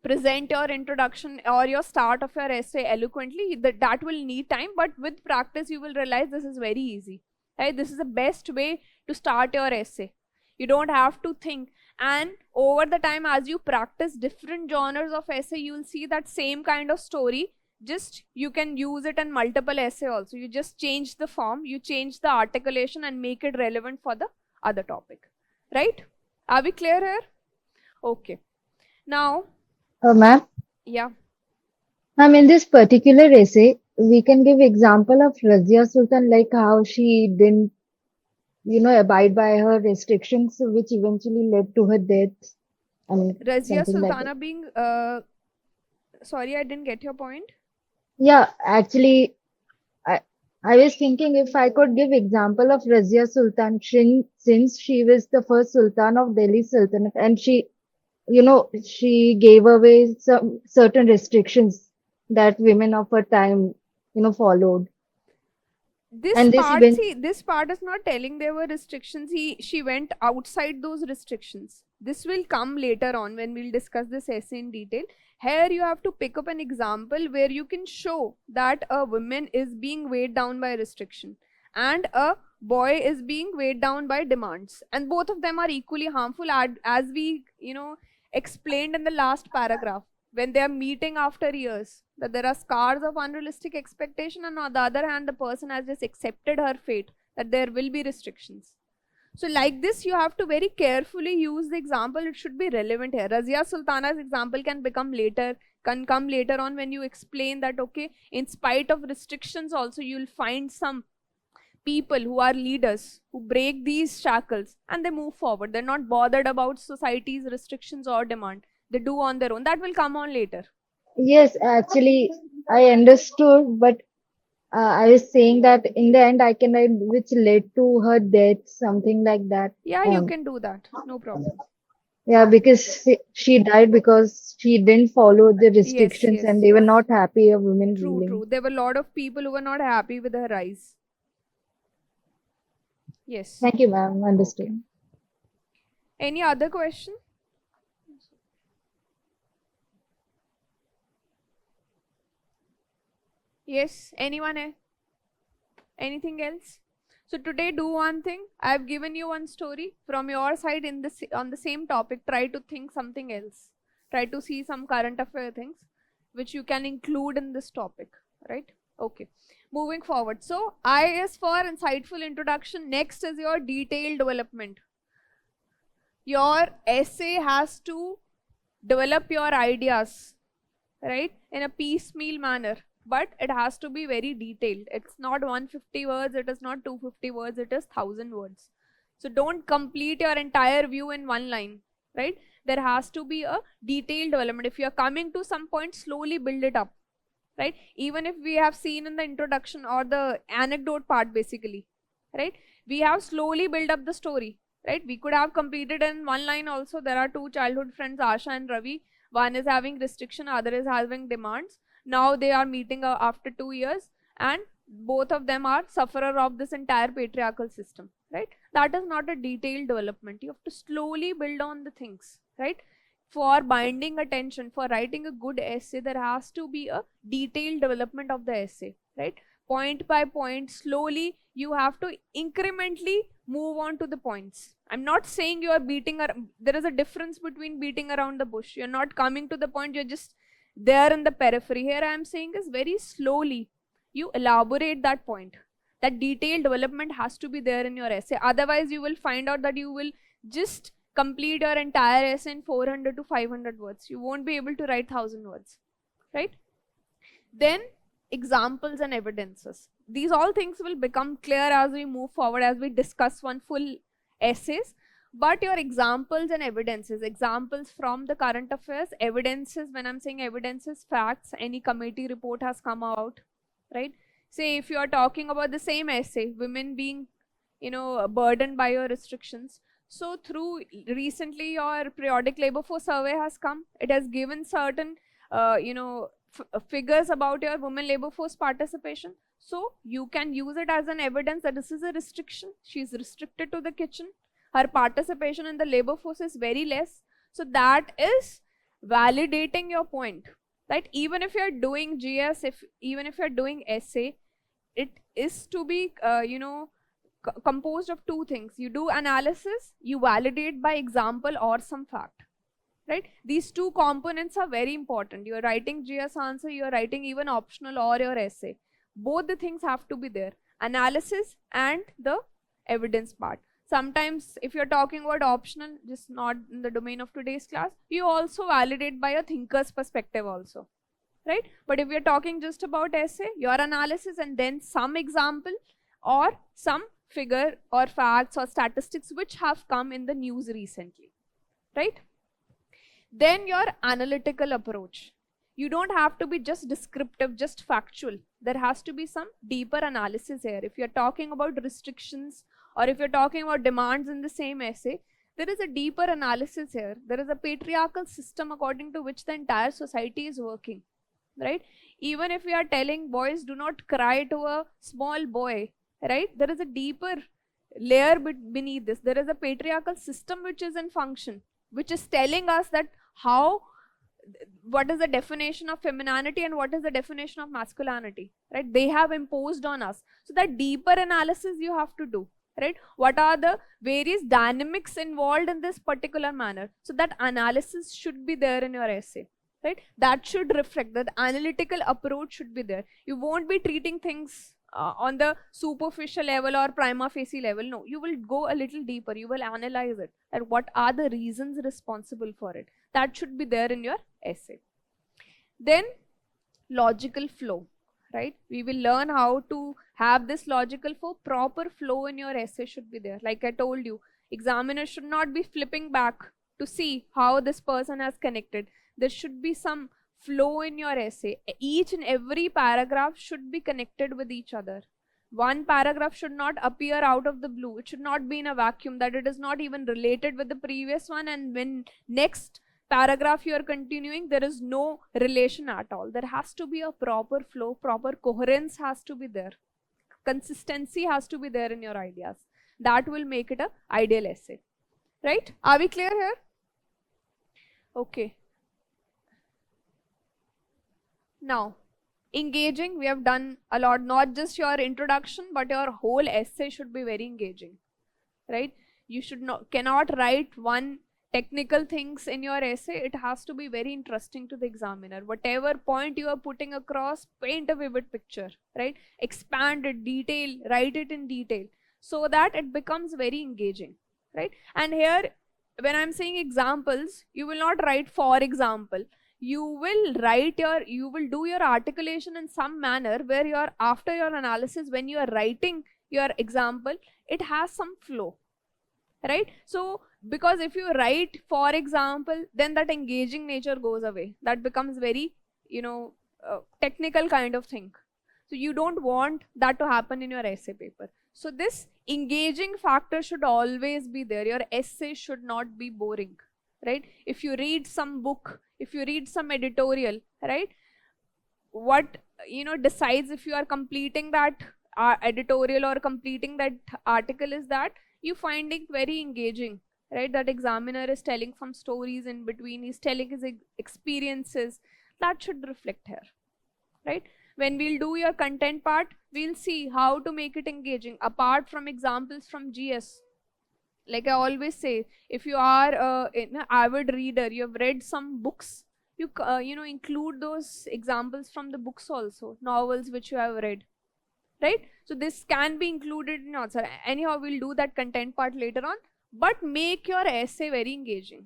present your introduction or your start of your essay eloquently. That will need time, but with practice you will realize this is very easy, right? This is the best way to start your essay. You don't have to think, and over the time as you practice different genres of essay, you will see that same kind of story, just you can use it in multiple essay also. You just change the form, you change the articulation and make it relevant for the other topic, right? Are we clear here? Okay. Now, Ma'am, yeah. in this particular essay, we can give example of Razia Sultan, like how she didn't, abide by her restrictions, which eventually led to her death. Razia Something like that. Sultana being, sorry, I didn't get your point. Yeah, actually, I was thinking if I could give example of Razia Sultan, since she was the first Sultan of Delhi Sultanate, and she gave away some certain restrictions that women of her time, followed. This And this part, event, see, this part is not telling there were restrictions. She went outside those restrictions. This will come later on when we'll discuss this essay in detail. Here you have to pick up an example where you can show that a woman is being weighed down by restriction and a boy is being weighed down by demands, and both of them are equally harmful, as we explained in the last paragraph. When they are meeting after years, that there are scars of unrealistic expectation, and on the other hand the person has just accepted her fate, that there will be restrictions. So like this you have to very carefully use the example. It should be relevant here. Razia Sultana's example can come later on when you explain that, okay, in spite of restrictions also you'll find some people who are leaders who break these shackles and they move forward. They're not bothered about society's restrictions or demand. They do on their own. That will come on later. yes, actually, I understood, but I was saying that in the end, I can write which led to her death, something like that. Yeah, you can do that. No problem. Yeah, because she died because she didn't follow the restrictions yes, and they were yes. not happy of women True, ruling. true. There were a lot of people who were not happy with her rise. Yes. Thank you, ma'am. Understood. Okay. Any other question? Yes, anyone? Anything else? So today do one thing. I have given you one story from your side on the same topic. Try to think something else. Try to see some current affair things which you can include in this topic, right? Okay. Moving forward. So I is for insightful introduction. Next is your detailed development. Your essay has to develop your ideas, right, in a piecemeal manner, but it has to be very detailed. It's not 150 words, it is not 250 words, it is 1000 words. So don't complete your entire view in one line, right? There has to be a detailed development. If you are coming to some point, slowly build it up, right? Even if we have seen in the introduction or the anecdote part, basically, right, we have slowly built up the story, right? We could have completed in one line also. There are two childhood friends, Asha and Ravi, one is having restriction, other is having demands. Now they are meeting after 2 years, and both of them are sufferer of this entire patriarchal system, right? That is not a detailed development. You have to slowly build on the things, right? For binding attention, for writing a good essay, there has to be a detailed development of the essay, right? Point by point, slowly, you have to incrementally move on to the points. I'm not saying you are beating there is a difference between beating around the bush. You're not coming to the point, you're just there in the periphery. Here I am saying is very slowly you elaborate that point. That detailed development has to be there in your essay. Otherwise, you will find out that you will just complete your entire essay in 400 to 500 words. You won't be able to write 1000 words, right? Then examples and evidences. These all things will become clear as we move forward, as we discuss one full essays. But your examples and evidences, examples from the current affairs, evidences, when I'm saying evidences, facts, any committee report has come out, right? Say if you are talking about the same essay, women being, burdened by your restrictions. So through recently your periodic labor force survey has come. It has given certain, figures about your women labor force participation. So you can use it as an evidence that this is a restriction. She is restricted to the kitchen. Her participation in the labor force is very less. So that is validating your point, right? Even if you are doing GS, even if you are doing essay, it is to be, composed of two things. You do analysis, you validate by example or some fact, right? These two components are very important. You are writing GS answer, you are writing even optional or your essay. Both the things have to be there. Analysis and the evidence part. Sometimes if you're talking about optional, just not in the domain of today's class, you also validate by a thinker's perspective also, right? But if you're talking just about essay, your analysis and then some example or some figure or facts or statistics which have come in the news recently, right? Then your analytical approach. You don't have to be just descriptive, just factual. There has to be some deeper analysis here. If you're talking about restrictions or if you're talking about demands in the same essay, there is a deeper analysis here. There is a patriarchal system according to which the entire society is working, right? Even if we are telling boys do not cry to a small boy, right? There is a deeper layer beneath this. There is a patriarchal system which is in function, which is telling us that what is the definition of femininity and what is the definition of masculinity, right? They have imposed on us. So that deeper analysis you have to do, right? What are the various dynamics involved in this particular manner? So that analysis should be there in your essay, right? That should reflect, that analytical approach should be there. You won't be treating things on the superficial level or prima facie level. No, you will go a little deeper. You will analyze it, and what are the reasons responsible for it. That should be there in your essay. Then logical flow, right? We will learn how to have this logical flow. Proper flow in your essay should be there. Like I told you, examiner should not be flipping back to see how this person has connected. There should be some flow in your essay. Each and every paragraph should be connected with each other. One paragraph should not appear out of the blue. It should not be in a vacuum, that it is not even related with the previous one, and when next paragraph you are continuing, there is no relation at all. There has to be a proper flow, proper coherence has to be there. Consistency has to be there in your ideas. That will make it an ideal essay, right? Are we clear here? Okay. Now, engaging, we have done a lot. Not just your introduction, but your whole essay should be very engaging, right? You cannot write one technical things in your essay. It has to be very interesting to the examiner. Whatever point you are putting across, paint a vivid picture, right? Expand it, detail, write it in detail, so that it becomes very engaging, right? And here, when I'm saying examples, you will not write for example. You will do your articulation in some manner where after your analysis, when you are writing your example, it has some flow, right? So, because if you write for example, then that engaging nature goes away. That becomes very, technical kind of thing. So you don't want that to happen in your essay paper. So this engaging factor should always be there. Your essay should not be boring, right? If you read some book, if you read some editorial, right? What decides if you are completing that editorial or completing that article is that you find it very engaging, right? That examiner is telling some stories in between, he's telling his experiences. That should reflect here, right? When we'll do your content part, we'll see how to make it engaging apart from examples from GS. Like I always say, if you are an avid reader, you have read some books, you include those examples from the books also, novels which you have read, right? So this can be included in your answer. Anyhow, we'll do that content part later on, but make your essay very engaging.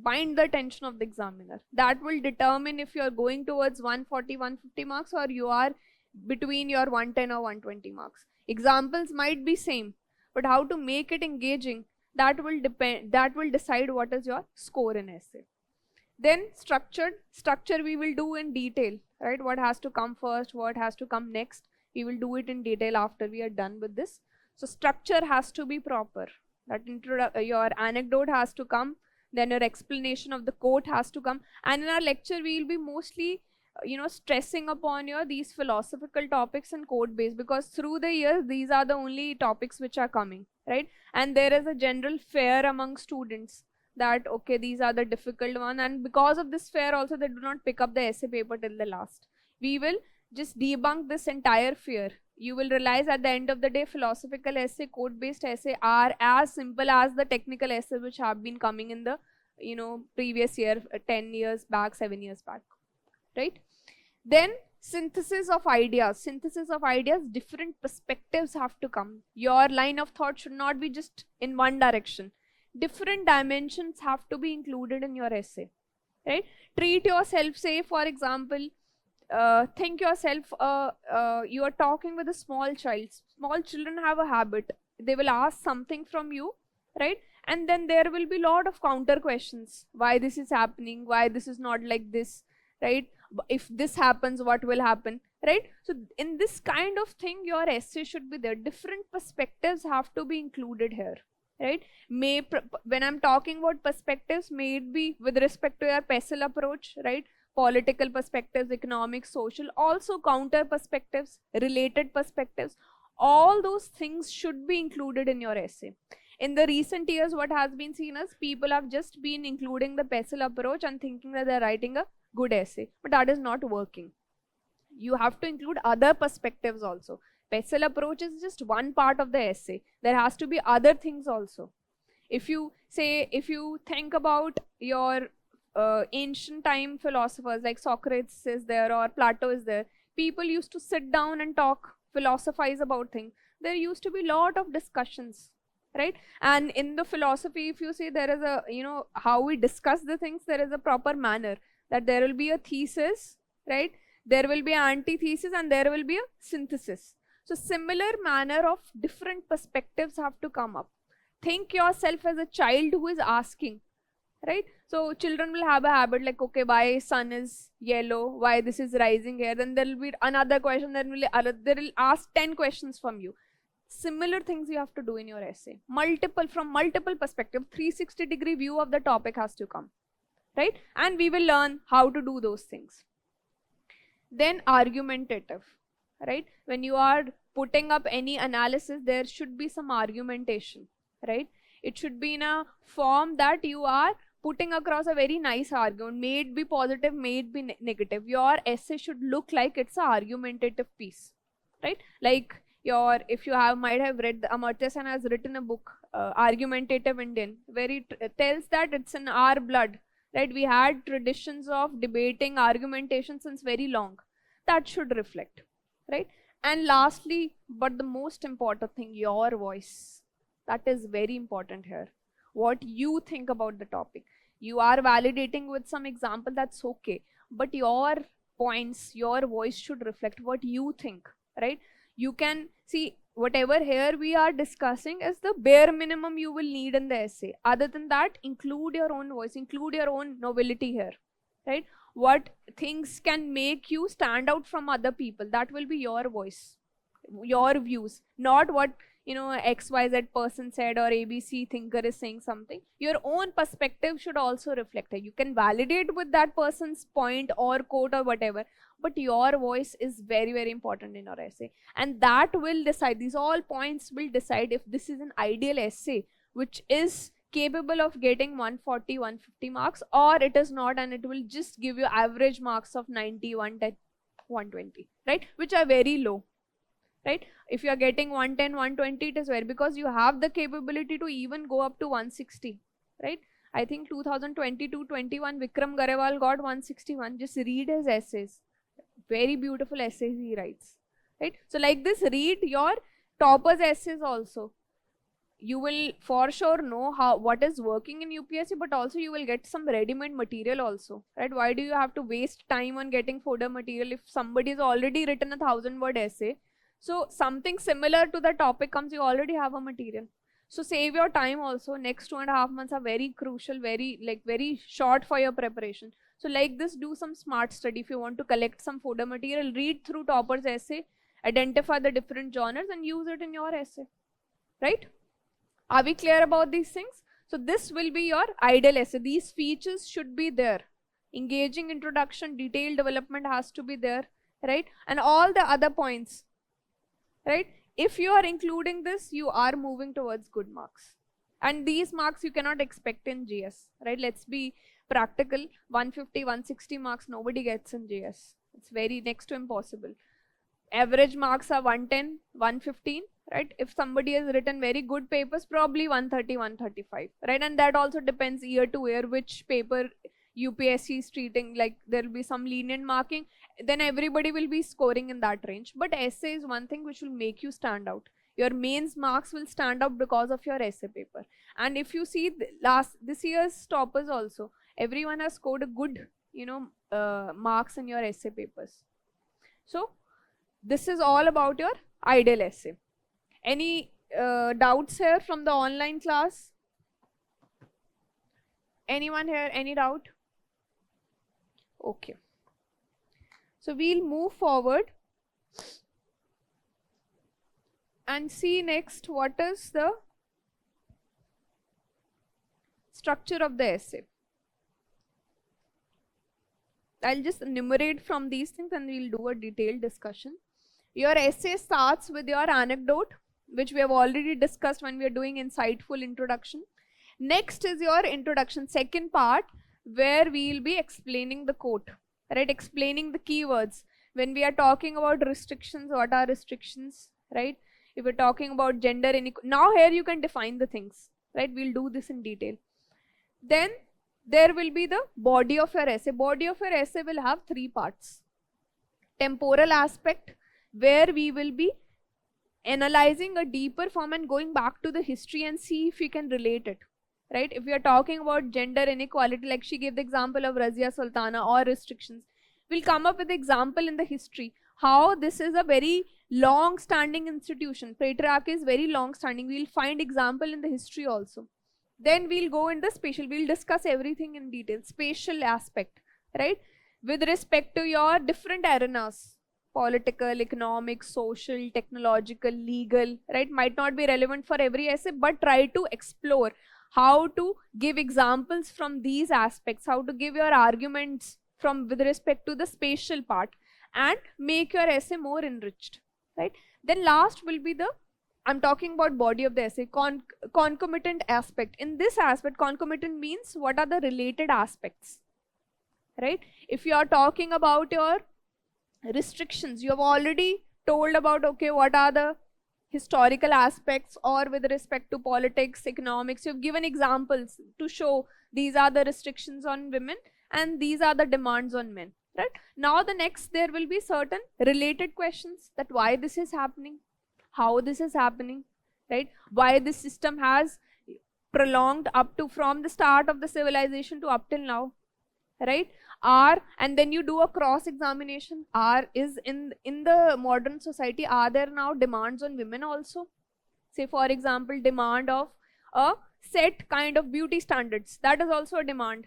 Bind the attention of the examiner. That will determine if you're going towards 140, 150 marks or you are between your 110 or 120 marks. Examples might be same, but how to make it engaging, that will decide what is your score in essay. Then structure we will do in detail, right? What has to come first, what has to come next, we will do it in detail after we are done with this. So structure has to be proper. That your anecdote has to come, then your explanation of the quote has to come, and in our lecture we will be mostly stressing upon these philosophical topics and code base, because through the years these are the only topics which are coming, right? And there is a general fear among students that okay, these are the difficult one, and because of this fear also they do not pick up the essay paper till the last. We will just debunk this entire fear. You will realize at the end of the day, philosophical essay, code based essay are as simple as the technical essay which have been coming in the previous year, 10 years back, 7 years back, right? Then synthesis of ideas, different perspectives have to come. Your line of thought should not be just in one direction. Different dimensions have to be included in your essay, right? Treat yourself, say for example, think yourself, you are talking with a small child. Small children have a habit, they will ask something from you, right? And then there will be lot of counter questions. Why this is happening, why this is not like this, right? If this happens, what will happen, right? So in this kind of thing, your essay should be there. Different perspectives have to be included here, right? When I'm talking about perspectives, may it be with respect to your PESEL approach, right? Political perspectives, economic, social, also counter perspectives, related perspectives, all those things should be included in your essay. In the recent years, what has been seen is people have just been including the PESEL approach and thinking that they're writing a good essay, but that is not working. You have to include other perspectives also. PESEL approach is just one part of the essay. There has to be other things also. If you think about your ancient time philosophers like Socrates is there or Plato is there, people used to sit down and talk, philosophize about things. There used to be lot of discussions, right? And in the philosophy, if you say there is a, how we discuss the things, there is a proper manner that there will be a thesis, right? There will be an antithesis and there will be a synthesis. So similar manner of different perspectives have to come up. Think yourself as a child who is asking, right? So children will have a habit like, okay, why sun is yellow, why this is rising here, then there will be another question, then they will ask 10 questions from you. Similar things you have to do in your essay. From multiple perspectives, 360-degree view of the topic has to come, right? And we will learn how to do those things. Then argumentative, right? When you are putting up any analysis, there should be some argumentation, right? It should be in a form that you are putting across a very nice argument. May it be positive, may it be negative. Your essay should look like it's an argumentative piece, right? Like if you might have read, Amartya Sen has written a book, Argumentative Indian, where he tells that it's in our blood, right? We had traditions of debating, argumentation since very long. That should reflect, right? And lastly, but the most important thing, your voice. That is very important here. What you think about the topic. You are validating with some example, that's okay. But your points, your voice should reflect what you think, right? You can see whatever here we are discussing is the bare minimum you will need in the essay. Other than that, include your own voice, include your own novelty here, right? What things can make you stand out from other people, that will be your voice, your views, not what XYZ person said or ABC thinker is saying something. Your own perspective should also reflect it. You can validate with that person's point or quote or whatever, but your voice is very, very important in your essay. And that will decide, these all points will decide if this is an ideal essay which is capable of getting 140, 150 marks, or it is not, and it will just give you average marks of 90, 110, 120, right? Which are very low, right? If you are getting 110, 120, it is very, because you have the capability to even go up to 160, right? I think 2022-21, Vikram Garewal got 161. Just read his essays. Very beautiful essays he writes, right? So like this, read your toppers' essays also. You will for sure know what is working in UPSC, but also you will get some ready-made material also, right? Why do you have to waste time on getting fodder material if somebody has already written a 1000-word essay? So something similar to the topic comes, you already have a material. So save your time also. Next 2.5 months are very crucial, very short for your preparation. So like this, do some smart study. If you want to collect some fodder material, read through toppers' essay, identify the different genres and use it in your essay, right? Are we clear about these things? So this will be your ideal essay. These features should be there. Engaging introduction, detailed development has to be there, right? And all the other points, right? If you are including this, you are moving towards good marks. And these marks you cannot expect in GS, right? Let's be practical. 150, 160 marks nobody gets in GS. It's very next to impossible. Average marks are 110, 115, right? If somebody has written very good papers, probably 130, 135, right? And that also depends year to year which paper UPSC is treating, like there will be some lenient marking, then everybody will be scoring in that range. But essay is one thing which will make you stand out. Your mains marks will stand out because of your essay paper. And if you see this year's toppers also, everyone has scored a good, marks in your essay papers. So this is all about your ideal essay. Any doubts here from the online class? Anyone here, any doubt? Okay. So we'll move forward and see next what is the structure of the essay. I'll just enumerate from these things and we'll do a detailed discussion. Your essay starts with your anecdote, which we have already discussed when we are doing insightful introduction. Next is your introduction, second part, where we will be explaining the quote, right? Explaining the keywords. When we are talking about restrictions, what are restrictions, right? If we're talking about gender inequality, now here you can define the things, right? We'll do this in detail. Then there will be the body of your essay. Body of your essay will have 3 parts. Temporal aspect, where we will be analyzing a deeper form and going back to the history and see if we can relate it, right? If we are talking about gender inequality, like she gave the example of Razia Sultana or restrictions, we'll come up with the example in the history, how this is a very long-standing institution. Patriarchy is very long-standing. We'll find example in the history also. Then we'll go in the spatial. We'll discuss everything in detail. Spatial aspect, right? With respect to your different arenas, political, economic, social, technological, legal, right? Might not be relevant for every essay, but try to explore how to give examples from these aspects, how to give your arguments from with respect to the spatial part and make your essay more enriched, right? Then last will be the, I'm talking about body of the essay, concomitant aspect. In this aspect, concomitant means what are the related aspects, right? If you are talking about your restrictions, you have already told about, okay, what are the historical aspects, or with respect to politics, economics, you've given examples to show these are the restrictions on women and these are the demands on men, right? Now the next, there will be certain related questions, that why this is happening, how this is happening, right? Why this system has prolonged up to from the start of the civilization to up till now, right? And then you do a cross examination. Is in the modern society, are there now demands on women also? Say for example, demand of a set kind of beauty standards, that is also a demand,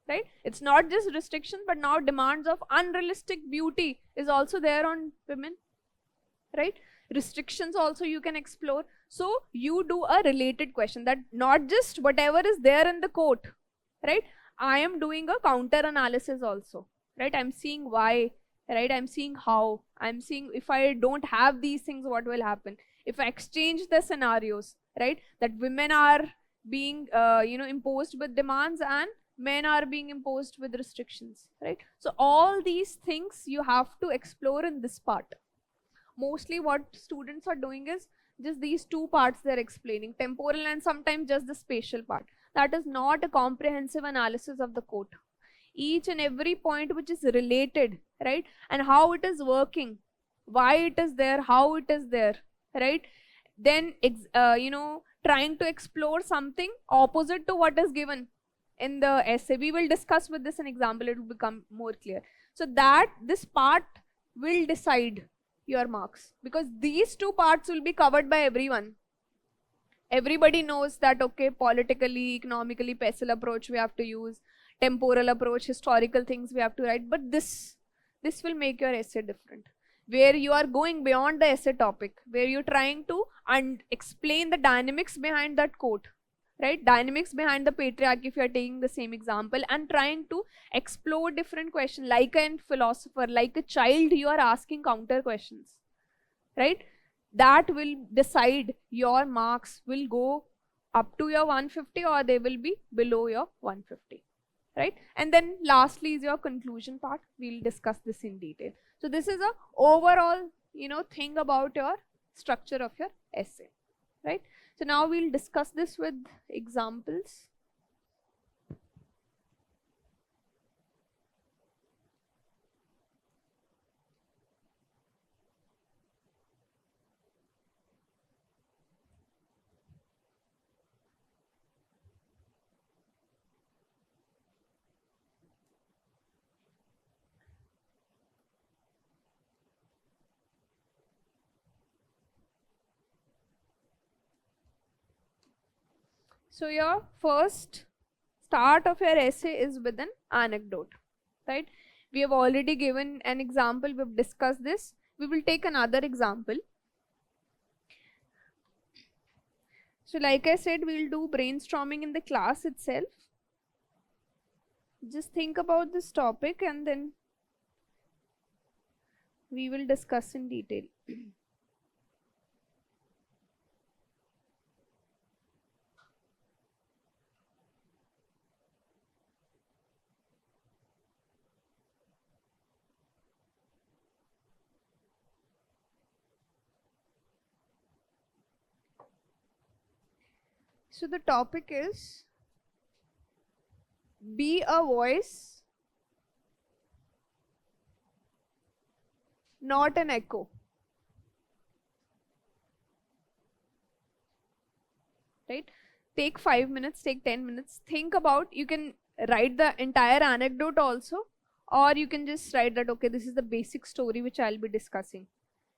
right? It's not just restriction, but now demands of unrealistic beauty is also there on women, right? restrictions also you can explore. So you do a related question, that not just whatever is there in the quote, right? I am doing a counter analysis also, right? I'm seeing why, right? I'm seeing how, I'm seeing if I don't have these things, what will happen if I exchange the scenarios, right? That women are being imposed with demands and men are being imposed with restrictions, right? So all these things you have to explore in this part. Mostly what students are doing is just these two parts they're explaining, temporal and sometimes just the spatial part. That is not a comprehensive analysis of the quote. Each and every point which is related, right? And how it is working, why it is there, how it is there, right? Then trying to explore something opposite to what is given in the essay. We will discuss with this an example, it will become more clear. So that this part will decide your marks, because these two parts will be covered by everyone. Everybody knows that, okay, politically, economically, PESEL approach we have to use, temporal approach, historical things we have to write, but this will make your essay different, where you are going beyond the essay topic, where you're trying to explain the dynamics behind that quote, right? Dynamics behind the patriarchy, if you are taking the same example, and trying to explore different questions, like a philosopher, like a child, you are asking counter questions, right? That will decide your marks will go up to your 150 or they will be below your 150, right? And then lastly is your conclusion part. We'll discuss this in detail. So this is a overall thing about your structure of your essay, right? So now we'll discuss this with examples. So your first start of your essay is with an anecdote, right? We have already given an example, we've discussed this. We will take another example. So like I said, we'll do brainstorming in the class itself. Just think about this topic and then we will discuss in detail. So the topic is be a voice, not an echo. Right? Take 5 minutes, take 10 minutes. Think about, you can write the entire anecdote also, or you can just write that, okay, this is the basic story which I'll be discussing.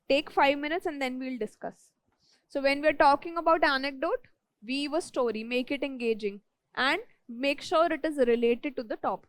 Take 5 minutes and then we'll discuss. So when we're talking about anecdote, weave a story, make it engaging, and make sure it is related to the topic.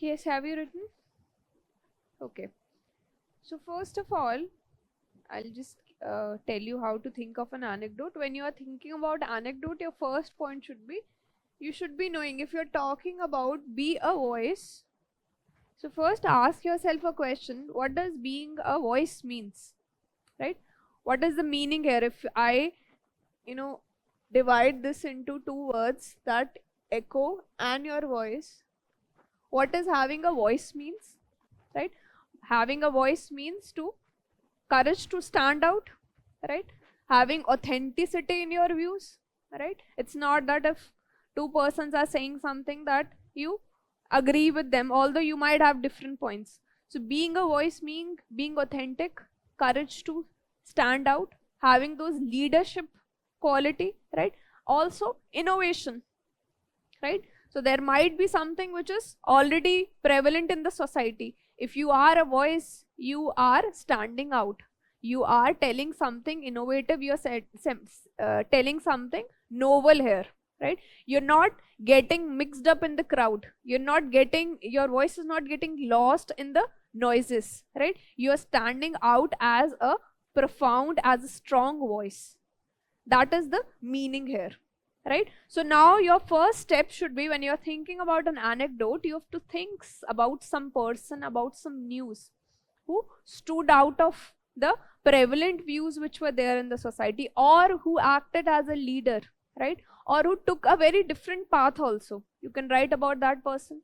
Yes, have you written? Okay. So first of all, I'll just tell you how to think of an anecdote. When you are thinking about anecdote, your first point should be, you should be knowing if you're talking about be a voice. So first ask yourself a question, what does being a voice means? Right? What is the meaning here? If I, divide this into two words, that echo and your voice, what does having a voice means? Right? Having a voice means to courage to stand out, right? Having authenticity in your views, right? It's not that if two persons are saying something that you agree with them, although you might have different points. So being a voice means being authentic, courage to stand out, having those leadership quality, right? Also innovation, right? So there might be something which is already prevalent in the society. If you are a voice, you are standing out, you are telling something innovative, you're telling something novel here, right? You're not getting mixed up in the crowd, you're not getting, your voice is not getting lost in the noises, right? You're standing out as a profound, as a strong voice. That is the meaning here, right? So now your first step should be, when you're thinking about an anecdote, you have to think about some person, about some news who stood out of the prevalent views which were there in the society, or who acted as a leader, right? Or who took a very different path also. You can write about that person,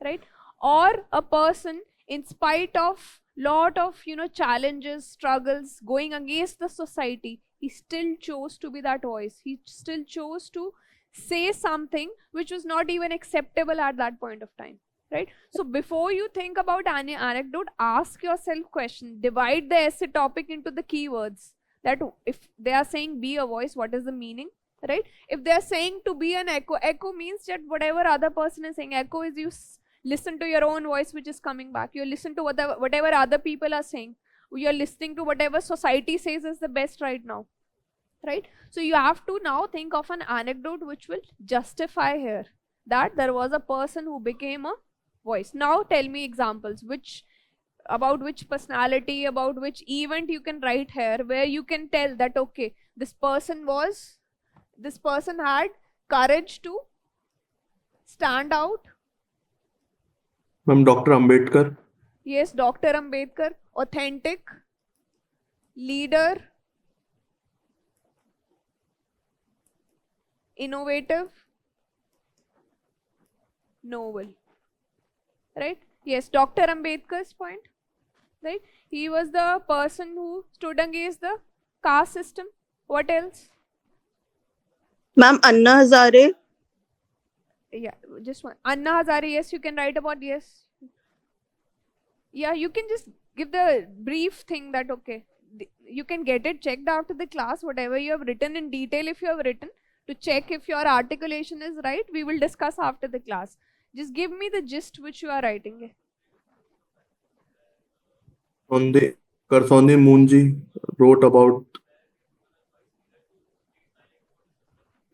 right? Or a person, in spite of lot of challenges, struggles, going against the society, he still chose to be that voice, he still chose to say something which was not even acceptable at that point of time, right? So before you think about any anecdote, ask yourself question, divide the essay topic into the keywords, that if they are saying be a voice, what is the meaning, right? If they are saying to be an echo, echo means that whatever other person is saying, echo is you listen to your own voice which is coming back, you listen to whatever other people are saying, you're listening to whatever society says is the best right now, right? So you have to now think of an anecdote which will justify here that there was a person who became a voice. Now tell me examples, about which personality, about which event you can write here, where you can tell that okay, this person had courage to stand out. Ma'am, Dr. Ambedkar. Yes, Dr. Ambedkar, authentic, leader, innovative, novel, right? Yes, Dr. Ambedkar's point, right? He was the person who stood against the caste system. What else? Ma'am, Anna Hazare. Yeah, just one. Anna Hazare, yes, you can write about, yes. Yeah, you can just give the brief thing that, okay, you can get it checked after the class, whatever you have written in detail, if you have written, to check if your articulation is right, we will discuss after the class. Just give me the gist which you are writing. Karsaundi Munji wrote about.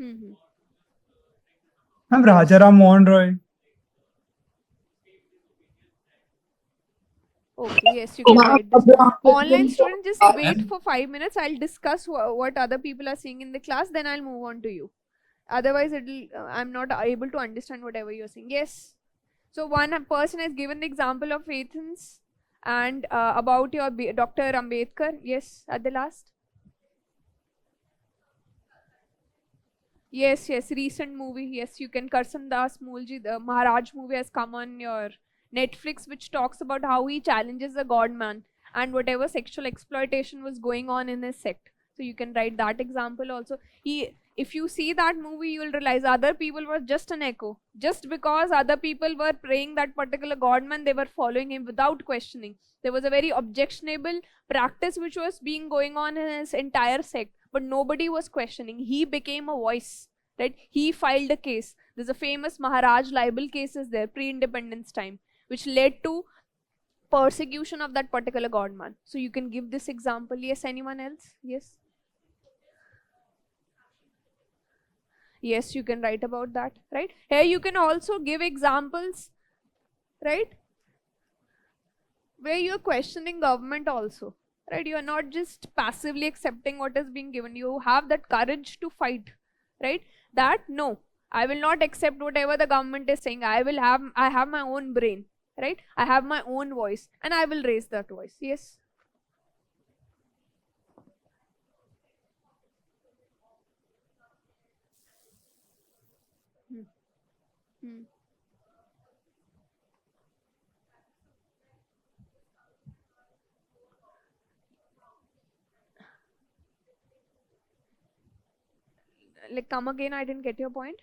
Mm-hmm. I'm Rajaram Mohan Roy. Okay, yes, you can Ma'am, write this. Abraham Online Lincoln student, just Jones. wait for 5 minutes. I'll discuss what other people are saying in the class, then I'll move on to you. Otherwise, I'm not able to understand whatever you're saying. Yes. So one person has given the example of Athens and about your Dr. Ambedkar. Yes, at the last. Yes, recent movie. Yes, you can. Karsan Das Moolji, the Maharaj movie has come on your Netflix, which talks about how he challenges the God man and whatever sexual exploitation was going on in his sect. So you can write that example also. If you see that movie, you will realize other people were just an echo. Just because other people were praying that particular God man, they were following him without questioning. There was a very objectionable practice which was being going on in his entire sect, but nobody was questioning. He became a voice, right? He filed a case. There's a famous Maharaj libel cases there, pre-independence time, which led to persecution of that particular God man. So you can give this example. Yes, anyone else? Yes. Yes, you can write about that, right? Here you can also give examples right? Where you're questioning government also, right? You're not just passively accepting what is being given. You have that courage to fight, right? That no, I will not accept whatever the government is saying. I have my own brain, right? I have my own voice and I will raise that voice. Yes. Hmm. Hmm. Like, come again, I didn't get your point.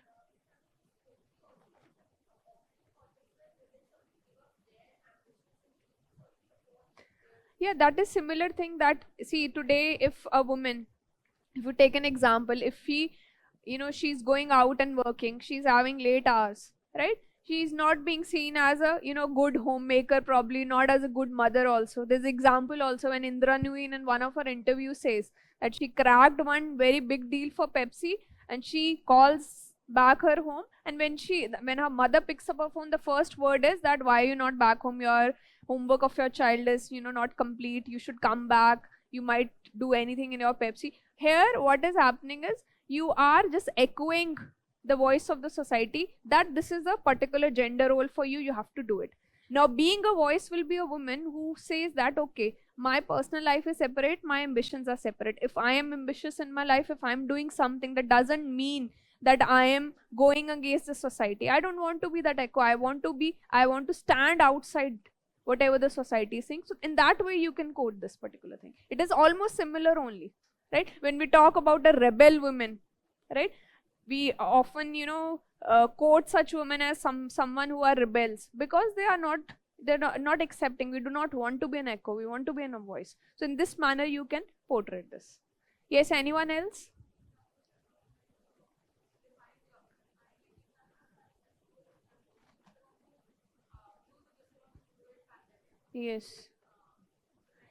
Yeah, that is similar thing that, see, today if a woman, if you take an example, if she, she's going out and working, she's having late hours, right? She's not being seen as a, good homemaker, probably not as a good mother also. There's example also when Indra Newey in one of her interviews says that she cracked one very big deal for Pepsi, and she calls back her home, and when her mother picks up her phone, the first word is that, why are you not back home? Your homework of your child is, not complete. You should come back. You might do anything in your Pepsi. Here what is happening is you are just echoing the voice of the society that this is a particular gender role for you, you have to do it. Now being a voice will be a woman who says that, okay, my personal life is separate, my ambitions are separate. If I am ambitious in my life, if I'm doing something, that doesn't mean that I am going against the society. I don't want to be that echo. I want to stand outside whatever the society is saying. So in that way you can quote this particular thing. It is almost similar only, right? When we talk about a rebel woman, right, we often quote such women as someone who are rebels, because they're not accepting. We do not want to be an echo, we want to be in a voice. So in this manner you can portray this. Yes, anyone else? Yes.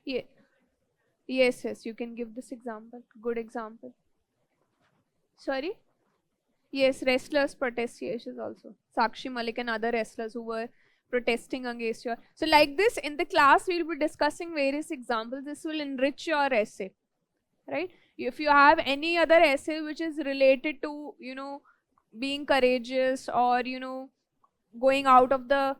Yeah. Yes, you can give this example, good example. Sorry. Yes, wrestlers protest issues also. Sakshi Malik and other wrestlers who were protesting against your. So like this, in the class, we'll be discussing various examples. This will enrich your essay, right? If you have any other essay which is related to, being courageous, or, going out of the,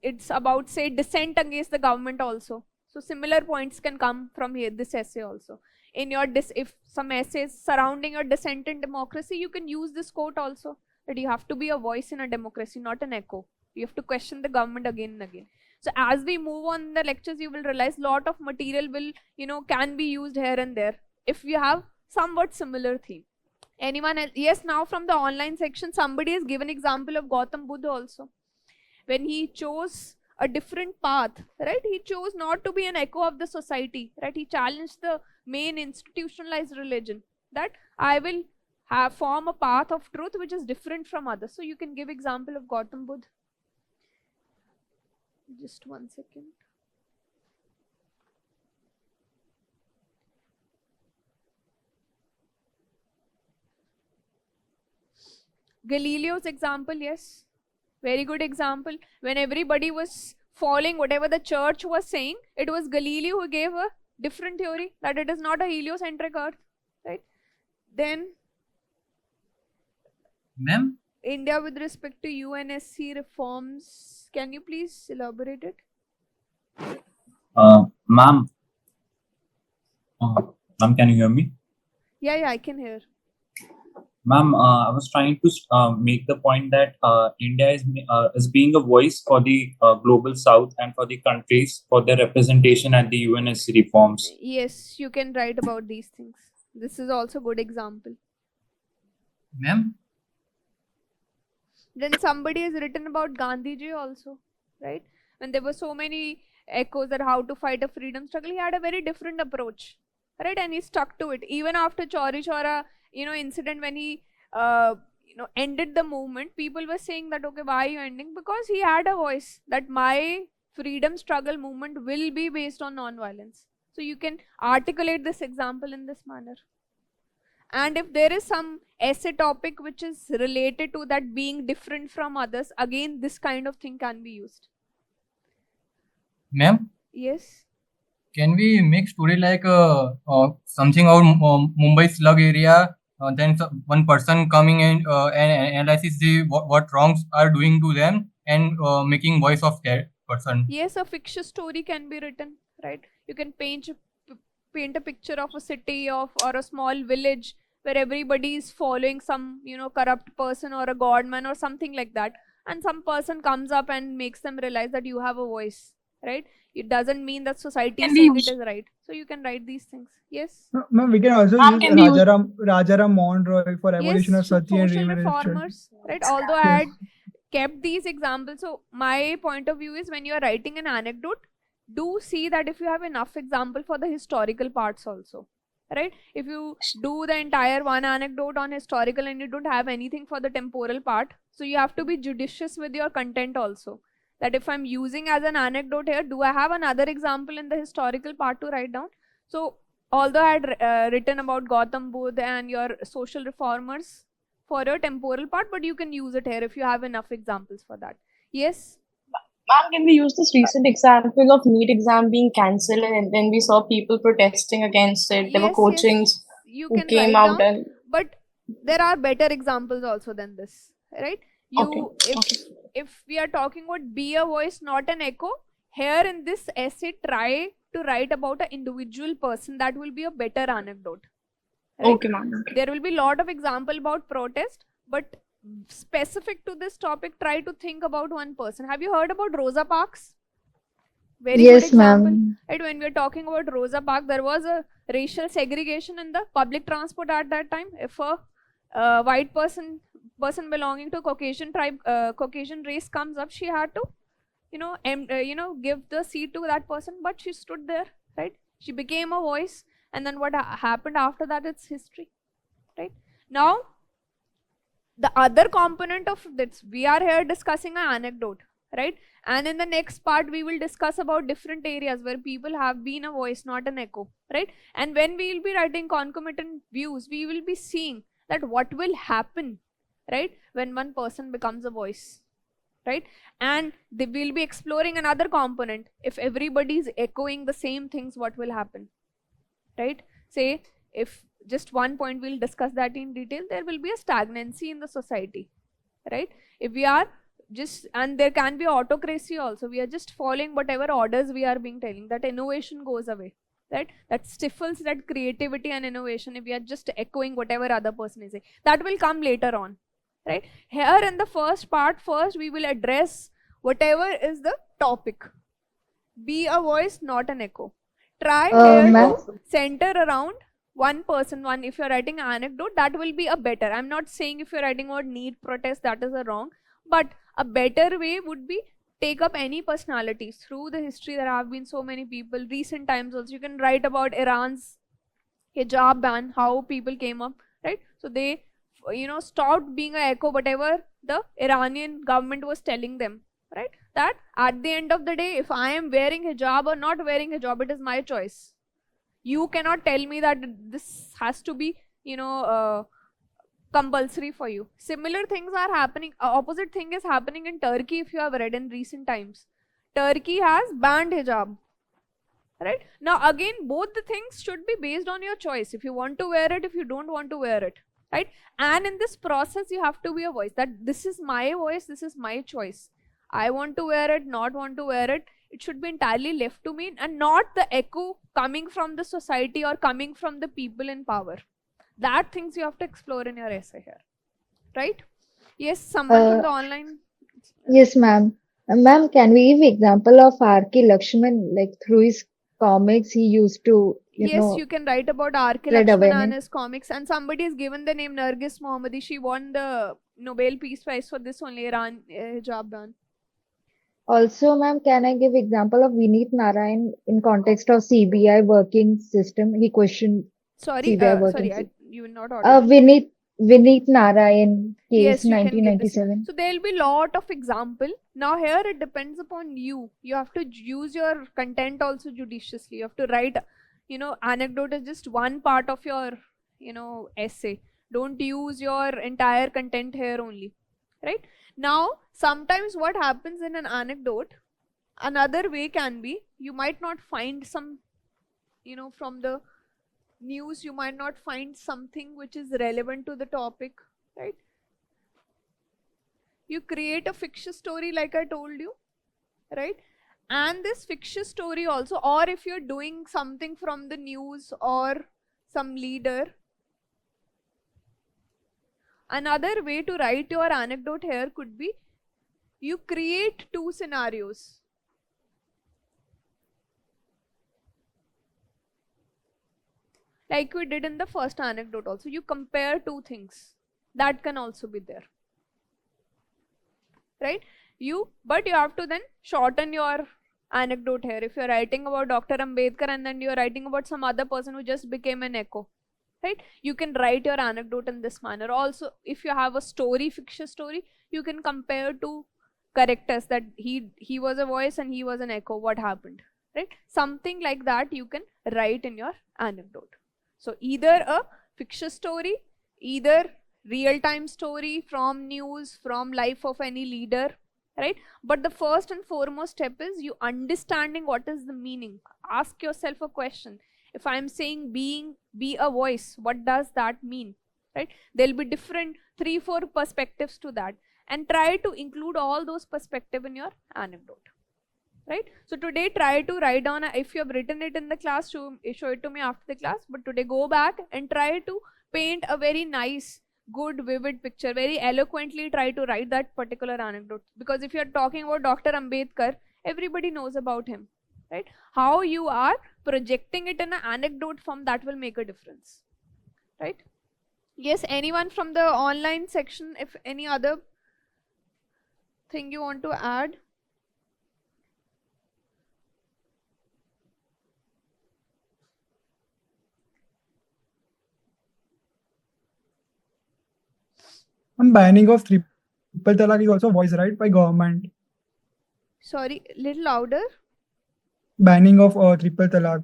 it's about, say, dissent against the government also. So similar points can come from here, this essay also. In your if some essays surrounding your dissent in democracy, you can use this quote also, that you have to be a voice in a democracy, not an echo. You have to question the government again and again. So as we move on in the lectures, you will realize lot of material will, can be used here and there if you have somewhat similar theme. Anyone else? Yes, now from the online section, somebody has given example of Gautam Buddha also. When he chose a different path, right? He chose not to be an echo of the society, right? He challenged the main institutionalized religion, that I will form a path of truth which is different from others. So you can give example of Gautam Buddha. Just 1 second. Galileo's example, yes, very good example. When everybody was following whatever the church was saying, it was Galileo who gave a different theory, that it is not a heliocentric earth, right? Then Ma'am? India with respect to UNSC reforms, can you please elaborate it? Ma'am, ma'am, can you hear me? Yeah, I can hear. Ma'am, I was trying to make the point that India is being a voice for the global South and for the countries for their representation at the UNSC reforms. Yes, you can write about these things. This is also good example. Ma'am? Then somebody has written about Gandhiji also, right? When there were so many echoes that how to fight a freedom struggle, he had a very different approach, right? And he stuck to it. Even after Chauri Chaura, incident, when he, ended the movement, people were saying that, okay, why are you ending? Because he had a voice that my freedom struggle movement will be based on non-violence. So you can articulate this example in this manner. And if there is some essay topic which is related to that being different from others, again this kind of thing can be used. Ma'am, Yes. can we make story like something about Mumbai slug area? Then one person coming in and analyzes what wrongs are doing to them and making voice of that person. Yes, a fictitious story can be written, right? You can paint a picture of a city or a small village where everybody is following some, corrupt person or a godman or something like that, and some person comes up and makes them realize that you have a voice, right? It doesn't mean that society is Can we saying use- it is right. So you can write these things. Yes. Ma'am, we can also Ma'am, use can we use- Rajaram Mohan Roy for abolition Yes, of Sati and social reunification. reformers, right? Although I had kept these examples, so my point of view is when you are writing an anecdote, do see that if you have enough example for the historical parts also, right? If you do the entire one anecdote on historical and you don't have anything for the temporal part, so you have to be judicious with your content also. That if I'm using as an anecdote here, do I have another example in the historical part to write down? So although I had written about Gautam Buddha and your social reformers for your temporal part, but you can use it here if you have enough examples for that. Yes. Ma'am, can we use this recent example of NEET exam being cancelled and then we saw people protesting against it? There were Yes, coachings you who can came write out down, and but there are better examples also than this, right? Okay, If we are talking about be a voice, not an echo, here in this essay, try to write about an individual person. That will be a better anecdote. Right? okay, ma'am. Okay. There will be a lot of example about protest, but specific to this topic, try to think about one person. Have you heard about Rosa Parks? Very good Yes, example. ma'am. Right, when we are talking about Rosa Parks, there was a racial segregation in the public transport at that time. If a white person belonging to Caucasian tribe, Caucasian race comes up, she had to, give the seat to that person, but she stood there, right? She became a voice, and then what happened after that? It's history, right? Now, the other component of this, we are here discussing an anecdote, right? And in the next part, we will discuss about different areas where people have been a voice, not an echo, right? And when we will be writing concomitant views, we will be seeing that what will happen, right, when one person becomes a voice, right? And they will be exploring another component. If everybody is echoing the same things, what will happen, right? Say, if just one point, we'll discuss that in detail, there will be a stagnancy in the society, right? If we are just, and there can be autocracy also, we are just following whatever orders we are being telling, that innovation goes away, right? That stifles that creativity and innovation if we are just echoing whatever other person is saying. That will come later on, right? Here in the first part, first we will address whatever is the topic. Be a voice, not an echo. Try here Ma'am. to center around one person. One, if you're writing an anecdote, that will be a better. I'm not saying if you're writing about NEET protest, that is a wrong, but a better way would be take up any personalities. Through the history, there have been so many people. Recent times also, you can write about Iran's hijab ban, how people came up, right? So they, stopped being an echo, whatever the Iranian government was telling them, right? That at the end of the day, if I am wearing hijab or not wearing hijab, it is my choice. You cannot tell me that this has to be, compulsory for you. Similar things are happening. Opposite thing is happening in Turkey. If you have read in recent times, Turkey has banned hijab, right? Now again, both the things should be based on your choice. If you want to wear it, if you don't want to wear it, right? And in this process, you have to be a voice, that this is my voice, this is my choice. I want to wear it, not want to wear it. It should be entirely left to me, and not the echo coming from the society or coming from the people in power. That things you have to explore in your essay here, right? Yes, someone from the online. Yes, ma'am. Ma'am, can we give example of R.K. Lakshman? Like through his comics, he used to, Yes, you can write about R.K. spread Lakshman and awareness. his comics. And somebody is given the name Nargis Mohammadi. She won the Nobel Peace Prize for this only, Iran hijab ban. Also, ma'am, can I give example of Vineet Narayan in context of CBI working system? He questioned Sorry, CBI working system. you will not audible. Vineet Narayan case Yes, you can give this. 1997. So there will be lot of example. Now here it depends upon you. You have to use your content also judiciously. You have to write, anecdote is just one part of your, essay. Don't use your entire content here only, right? Now, sometimes what happens in an anecdote, another way can be, you might not find some, from the news, you might not find something which is relevant to the topic, right? You create a fictitious story like I told you, right? And this fictitious story also, or if you're doing something from the news or some leader, another way to write your anecdote here could be, you create two scenarios. Like we did in the first anecdote also, you compare two things. That can also be there, right? But you have to then shorten your anecdote here. If you're writing about Dr. Ambedkar and then you're writing about some other person who just became an echo, right? You can write your anecdote in this manner. Also, if you have a story, fictitious story, you can compare two characters, that he was a voice and he was an echo. What happened, right? Something like that you can write in your anecdote. So either a fictitious story, either real-time story from news, from life of any leader, right? But the first and foremost step is you understanding what is the meaning. Ask yourself a question. If I'm saying be a voice, what does that mean, right? There'll be different 3-4 perspectives to that, and try to include all those perspectives in your anecdote, right? So today try to write down, if you have written it in the class, show it to me after the class, but today go back and try to paint a very nice, good, vivid picture, very eloquently try to write that particular anecdote. Because if you're talking about Dr. Ambedkar, everybody knows about him, right? How you are projecting it in an anecdote form, that will make a difference, right? Yes, anyone from the online section, if any other thing you want to add? Banning of triple talaq is also voiced, right, by government. Sorry, little louder. Banning of triple talaq.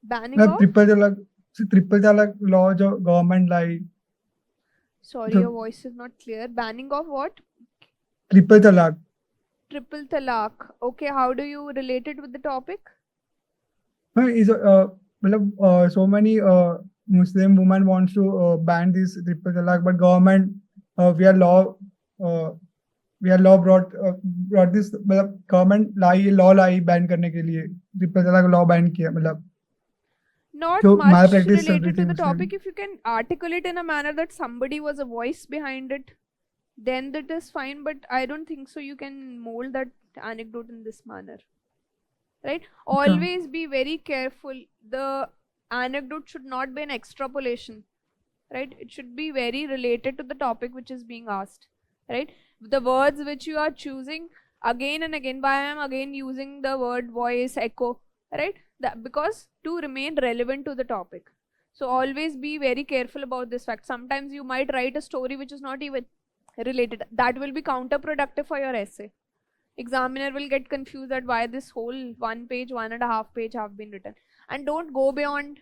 Banning of? Triple talaq law जो government lie. Sorry, your voice is not clear. Banning of what? Triple talaq. Triple talaq. Okay, how do you relate it with the topic? Is so many Muslim women wants to ban this triple talaq, but government we are law brought this, मतलब government law लाई ban करने के लिए triple talaq law ban किया, मतलब not so much malpractice related to the everything topic. If you can articulate in a manner that somebody was a voice behind it, then that is fine, but I don't think so you can mold that anecdote in this manner, right? Always be very careful. The anecdote should not be an extrapolation, right? It should be very related to the topic which is being asked, right? The words which you are choosing, again and again, why I am again using the word voice, echo, right? Because to remain relevant to the topic. So always be very careful about this fact. Sometimes you might write a story which is not even related. That will be counterproductive for your essay. Examiner will get confused that why this whole 1 page, 1.5 page have been written. And don't go beyond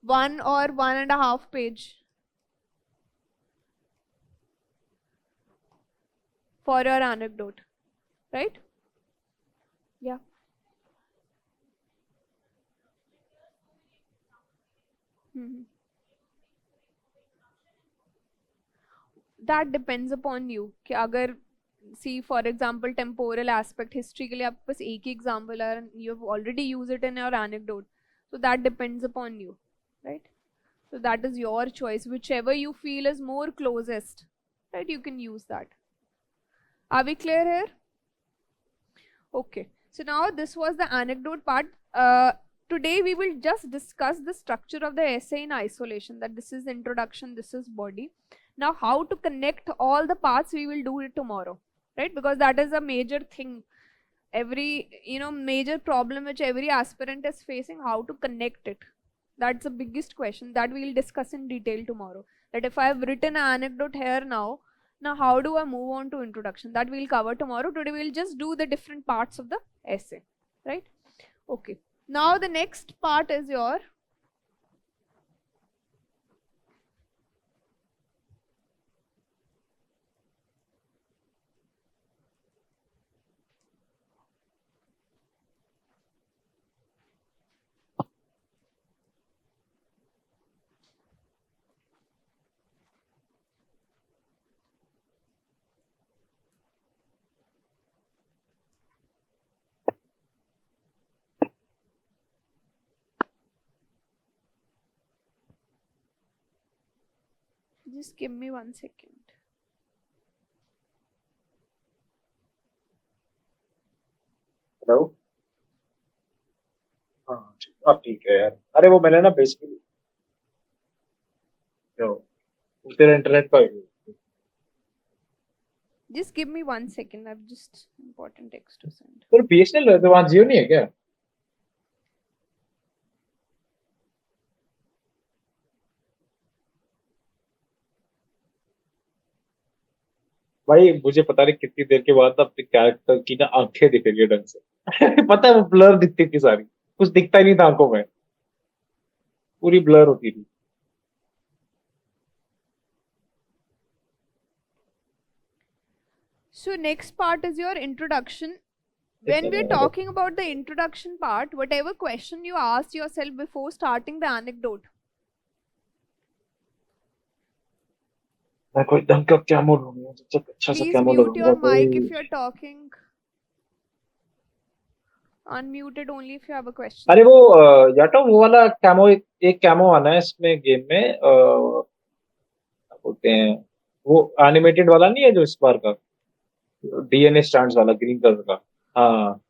1 or 1.5 page for your anecdote, right? Yeah. That depends upon you. कि अगर see for example temporal aspect, history के लिए आपके पास एक ही example है and you have already used it in your anecdote, so that depends upon you, right? So that is your choice, whichever you feel is more closest, right? You can use that. Are we clear here? Okay, so now this was the anecdote part. Today we will just discuss the structure of the essay in isolation, that this is introduction, this is body. Now how to connect all the parts, we will do it tomorrow, right? Because that is a major thing, every major problem which every aspirant is facing, how to connect it. That's the biggest question that we will discuss in detail tomorrow. That if I have written an anecdote here now how do I move on to introduction? That we'll cover tomorrow. Today we'll just do the different parts of the essay, right? Okay. Now the next part is your Just give me 1 second. Hello. हाँ अब ठीक है यार। अरे वो मैंने ना basically तेरा इंटरनेट का Just give me 1 second. I've just important text to send. तेरा बीएसएनएल है तो वहाँ जियो नहीं है क्या? भाई मुझे पता नहीं कितनी देर के बाद अपने कैरेक्टर की ना आंखें दिखेगी ढंग से। पता है वो ब्लर दिखती थी सारी, कुछ दिखता ही नहीं था आंखों में, पूरी ब्लर होती थी। So next part is your introduction. When we're talking about the introduction part, whatever question you ask yourself before starting the anecdote. मैं कोई ढंग का क्या मोड लूंगा, अच्छा सा Please क्या मोड mute your लूंगा mic if you're talking. Unmuted only if you have a question. अरे वो याटो वो वाला कैमो, एक कैमो आना है इसमें गेम में, क्या बोलते हैं वो एनिमेटेड वाला नहीं है जो इस बार का डीएनए स्टैंड्स वाला ग्रीन कलर का। हाँ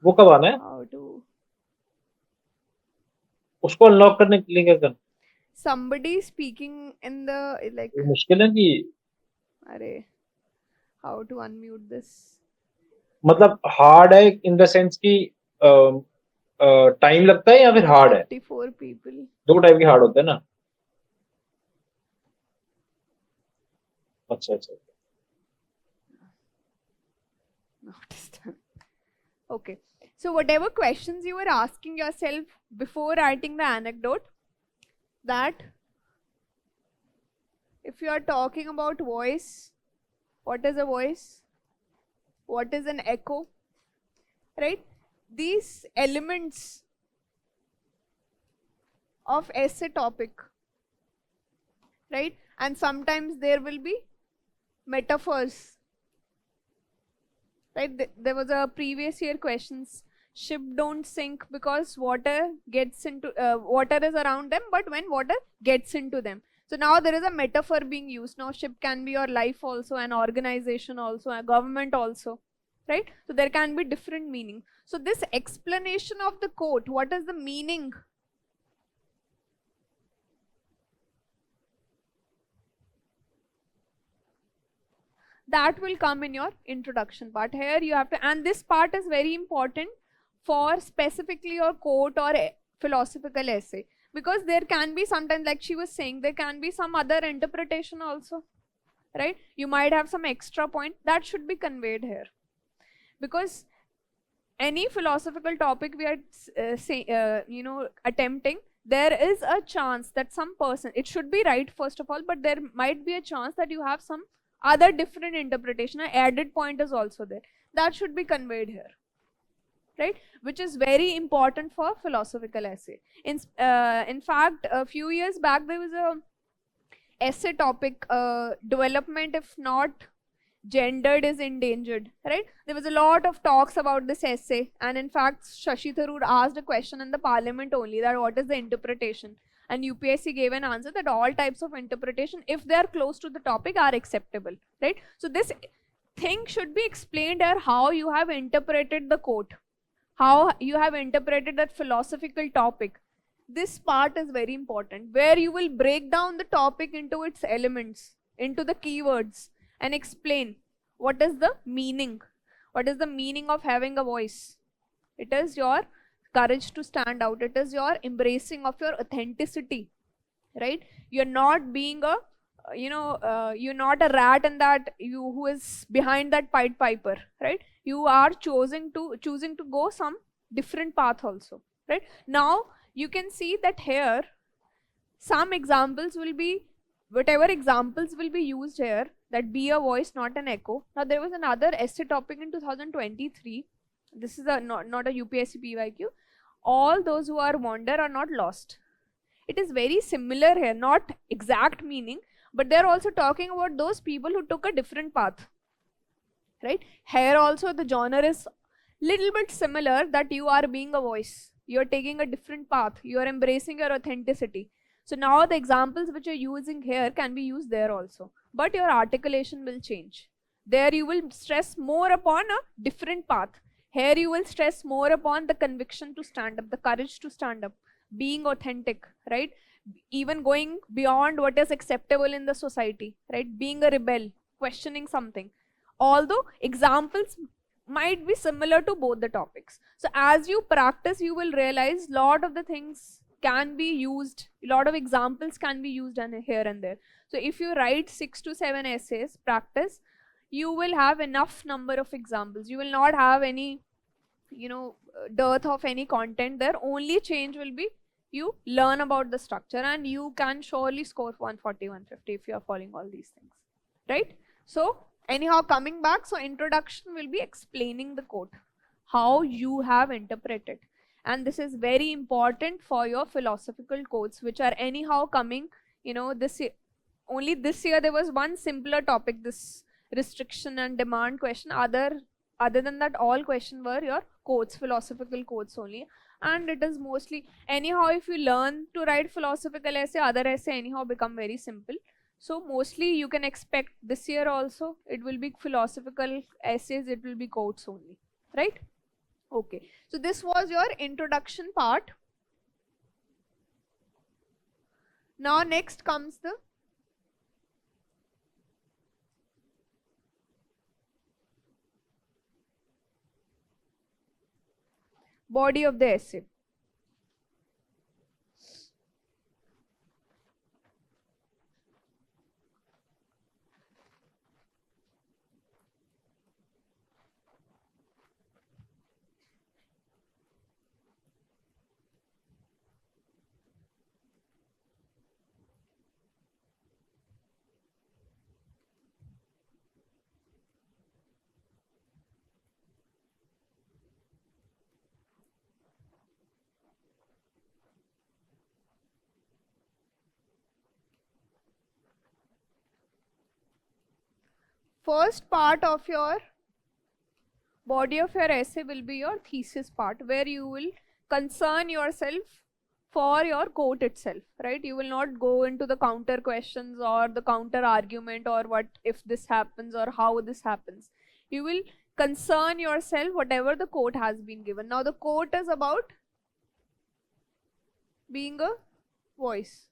वो कब आना है? How to? उसको अनलॉक करने के लिए क्या करना? Somebody speaking in the like. ये मुश्किल है कि अरे, how to unmute this? मतलब हार्ड है इन द सेंस कि टाइम लगता है या फिर हार्ड है? 54 people. दो टाइप के हार्ड होते हैं ना। अच्छा अच्छा Not okay. So whatever questions you were asking yourself before writing the anecdote, that if you are talking about voice, what is a voice? What is an echo? Right? These elements of essay topic, right? And sometimes there will be metaphors. Right, there was a previous year questions. Ship don't sink because water gets into water is around them, but when water gets into them. So now there is a metaphor being used. Now ship can be your life also, an organization also, a government also, right? So there can be different meaning. So this explanation of the quote, what is the meaning? That will come in your introduction part. Here you have to, and this part is very important for specifically your quote or a philosophical essay, because there can be sometimes, like she was saying, there can be some other interpretation also, right? You might have some extra point that should be conveyed here, because any philosophical topic we are attempting, there is a chance that some person, it should be right first of all, but there might be a chance that you have some other different interpretation. An added point is also there that should be conveyed here, right? Which is very important for philosophical essay. In fact, a few years back there was a essay topic, development if not gendered is endangered, right? There was a lot of talks about this essay, and in fact Shashi Tharoor asked a question in the parliament only, that what is the interpretation, and UPSC gave an answer that all types of interpretation, if they are close to the topic, are acceptable, right? So this thing should be explained here, how you have interpreted the quote, how you have interpreted that philosophical topic. This part is very important, where you will break down the topic into its elements, into the keywords, and explain what is the meaning. What is the meaning of having a voice? It is your courage to stand out. It is your embracing of your authenticity, right? You're not being a, you're not a rat in that who is behind that Pied Piper, right? You are choosing to go some different path also, right? Now you can see that here some examples will be, whatever examples will be used here, that be a voice, not an echo. Now there was another essay topic in 2023. This is not a UPSC PYQ. All those who are wander are not lost. It is very similar here, not exact meaning, but they're also talking about those people who took a different path, right? Here also the genre is little bit similar, that you are being a voice, you're taking a different path, you are embracing your authenticity. So now the examples which you're using here can be used there also, but your articulation will change. There you will stress more upon a different path. Here you will stress more upon the conviction to stand up, the courage to stand up, being authentic, right? Even going beyond what is acceptable in the society, right? Being a rebel, questioning something. Although examples might be similar to both the topics. So as you practice, you will realize lot of the things can be used, a lot of examples can be used here and there. So if you write 6 to 7 essays, practice, you will have enough number of examples. You will not have any, dearth of any content there. Only change will be you learn about the structure, and you can surely score 140, 150 if you are following all these things, right? So anyhow, coming back, so introduction will be explaining the quote, how you have interpreted. And this is very important for your philosophical quotes, which are anyhow coming, this year. Only this year there was one simpler topic, this restriction and demand question. Other than that, all questions were your quotes, philosophical quotes only. And it is mostly, anyhow, if you learn to write philosophical essay, other essay anyhow become very simple. So mostly you can expect this year also, it will be philosophical essays, it will be quotes only, right? Okay, so this was your introduction part. Now next comes the body of the essay. First part of your body of your essay will be your thesis part, where you will concern yourself for your quote itself, right? You will not go into the counter questions or the counter argument or what if this happens or how this happens. You will concern yourself whatever the quote has been given. Now the quote is about being a voice,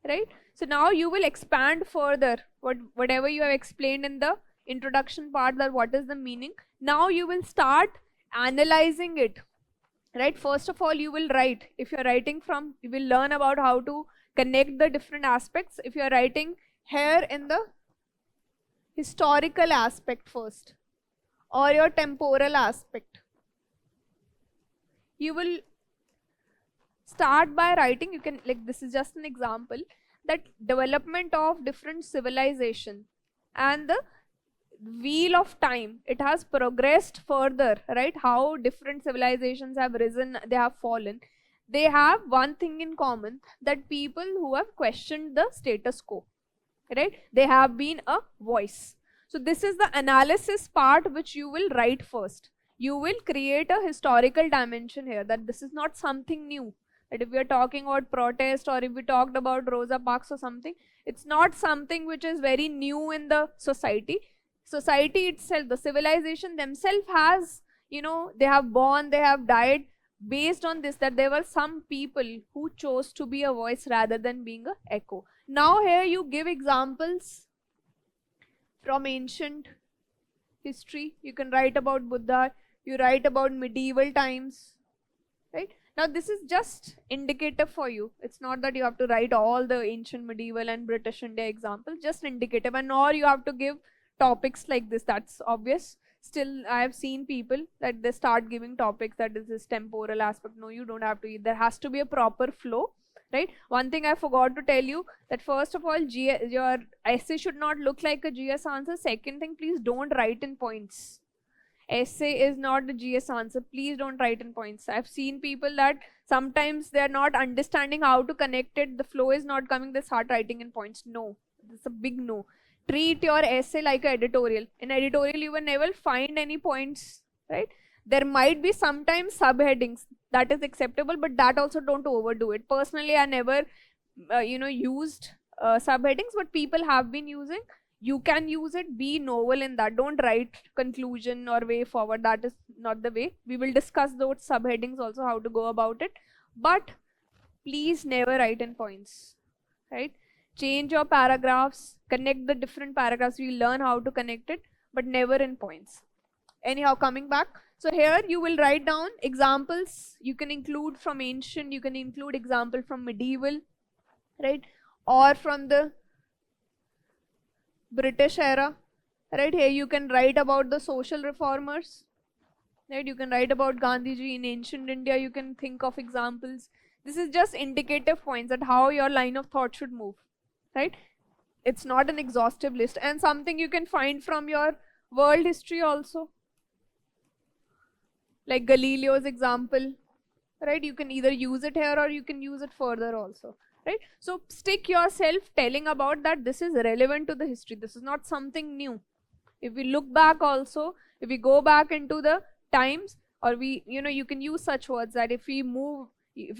right? So now you will expand further whatever you have explained in the introduction part, that what is the meaning. Now you will start analyzing it, right? First of all, you will write. If you're writing from, you will learn about how to connect the different aspects. If you're writing here in the historical aspect first, or your temporal aspect, you will start by writing. You can, like, this is just an example, that development of different civilization and the wheel of time, it has progressed further, right? How different civilizations have risen, they have fallen. They have one thing in common, that people who have questioned the status quo, right? They have been a voice. So this is the analysis part which you will write first. You will create a historical dimension here, that this is not something new. That if we are talking about protest, or if we talked about Rosa Parks or something, it's not something which is very new in the society. Society itself, the civilization themselves has, they have born, they have died based on this, that there were some people who chose to be a voice rather than being an echo. Now here you give examples from ancient history. You can write about Buddha, you write about medieval times, right? Now this is just indicative for you. It's not that you have to write all the ancient, medieval and British India examples, just indicative. And nor you have to give topics like this, that's obvious. Still, I have seen people that they start giving topics that is this temporal aspect. No, you don't have to. There has to be a proper flow, right? One thing I forgot to tell you, that first of all, your essay should not look like a GS answer. Second thing, please don't write in points. Essay is not the GS answer. Please don't write in points. I've seen people that sometimes they're not understanding how to connect it. The flow is not coming. They start writing in points. No, it's a big no. Treat your essay like an editorial. In editorial, you will never find any points, right? There might be sometimes subheadings that is acceptable, but that also don't overdo it. Personally, I never used subheadings, but people have been using. You can use it, be novel in that. Don't write conclusion or way forward. That is not the way. We will discuss those subheadings also, how to go about it. But please never write in points, right? Change your paragraphs, connect the different paragraphs. We learn how to connect it, but never in points. Anyhow, coming back. So here you will write down examples. You can include from ancient, you can include example from medieval, right? Or from the British era, right? Here you can write about the social reformers, right? You can write about Gandhiji in ancient India. You can think of examples. This is just indicative points at how your line of thought should move, right? It's not an exhaustive list, and something you can find from your world history also, like Galileo's example, right? You can either use it here or you can use it further also, right? So stick yourself telling about that this is relevant to the history. This is not something new. If we look back also, if we go back into the times, or you can use such words that if we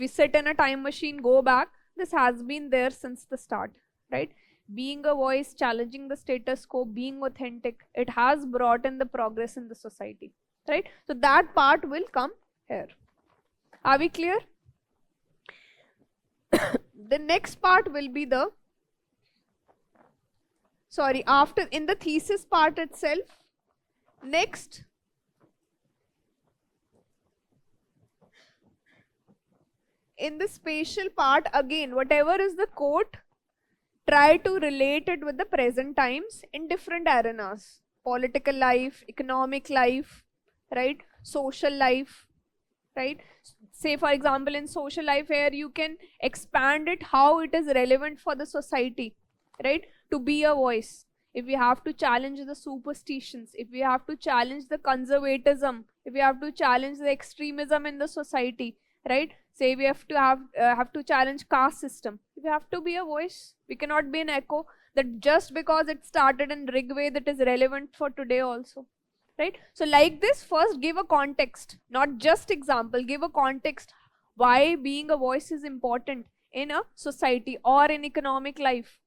sit in a time machine, go back, this has been there since the start, right? Being a voice, challenging the status quo, being authentic, it has brought in the progress in the society, right? So that part will come here. Are we clear? The next part will be after in the thesis part itself. Next, in the spatial part, again, whatever is the quote, try to relate it with the present times in different arenas. Political life, economic life, right? Social life, right? Say for example, in social life, here you can expand it how it is relevant for the society, right? To be a voice. If we have to challenge the superstitions, if we have to challenge the conservatism, if we have to challenge the extremism in the society, right? Say we have to challenge caste system. We have to be a voice. We cannot be an echo that just because it started in Rig Veda, that is relevant for today also, right? So like this, first give a context, not just example, give a context why being a voice is important in a society or in economic life,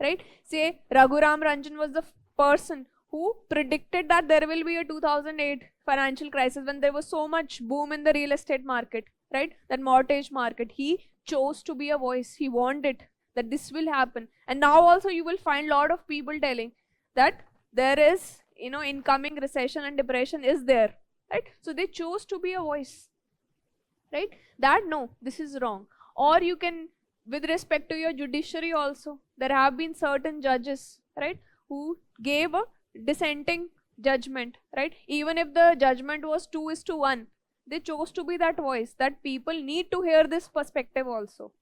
right? Say Raghuram Ranjan was the person who predicted that there will be a 2008 financial crisis when there was so much boom in the real estate market, right? That mortgage market. He chose to be a voice. He warned it that this will happen. And now also you will find a lot of people telling that there is, incoming recession and depression is there, right? So they chose to be a voice, right? That no, this is wrong. Or you can, with respect to your judiciary also, there have been certain judges, right, who gave a dissenting judgment, right? Even if the judgment was 2:1, they chose to be that voice, that people need to hear this perspective also.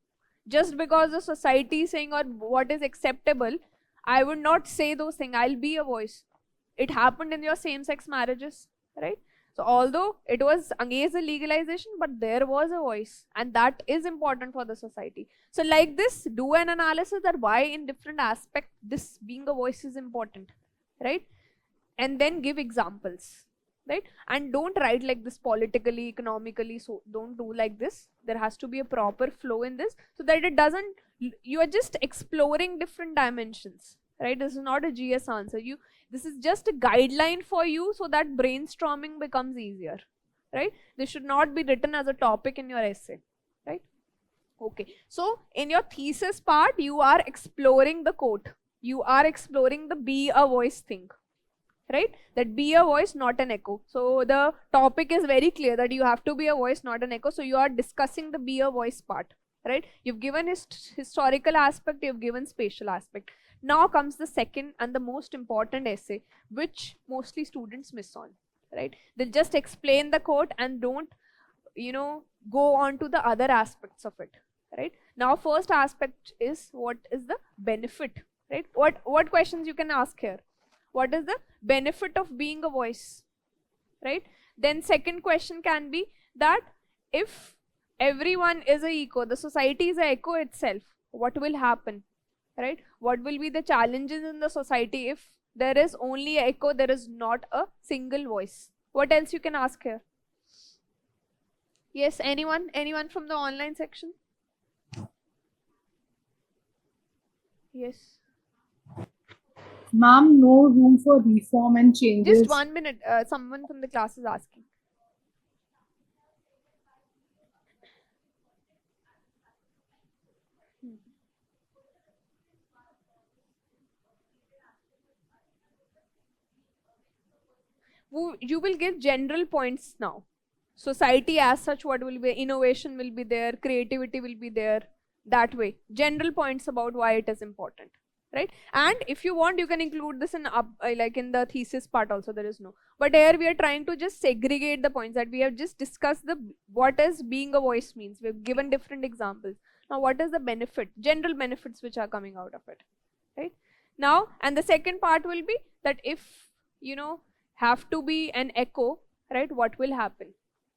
Just because the society is saying or what is acceptable, I would not say those things. I'll be a voice. It happened in your same-sex marriages, right? So although it was against the legalization, but there was a voice, and that is important for the society. So like this, do an analysis that why in different aspects this being a voice is important, right? And then give examples, right? And don't write like this politically, economically, so don't do like this. There has to be a proper flow in this so that it doesn't, you are just exploring different dimensions, right? This is not a GS answer. This is just a guideline for you so that brainstorming becomes easier, right? This should not be written as a topic in your essay, right? Okay, so in your thesis part, you are exploring the quote. You are exploring the be a voice thing, right? That be a voice, not an echo. So the topic is very clear that you have to be a voice, not an echo. So you are discussing the be a voice part, right? You've given historical aspect, you've given spatial aspect. Now comes the second and the most important essay, which mostly students miss on, right? They'll just explain the quote and don't, go on to the other aspects of it, right? Now first aspect is what is the benefit, right? What questions you can ask here? What is the benefit of being a voice, right? Then second question can be that if everyone is a echo, the society is a echo itself, what will happen, right? What will be the challenges in the society if there is only echo, there is not a single voice? What else you can ask here? Yes, anyone from the online section? Yes. Ma'am, no room for reform and changes. Just 1 minute. Someone from the class is asking. You will give general points now. Society as such, what will be, innovation will be there, creativity will be there, that way. General points about why it is important, right? And if you want, you can include this in like in the thesis part also, there is no. But here we are trying to just segregate the points that we have just discussed what is being a voice means. We've given different examples. Now what is the benefit, general benefits which are coming out of it, right? Now, and the second part will be that if, have to be an echo, right, what will happen?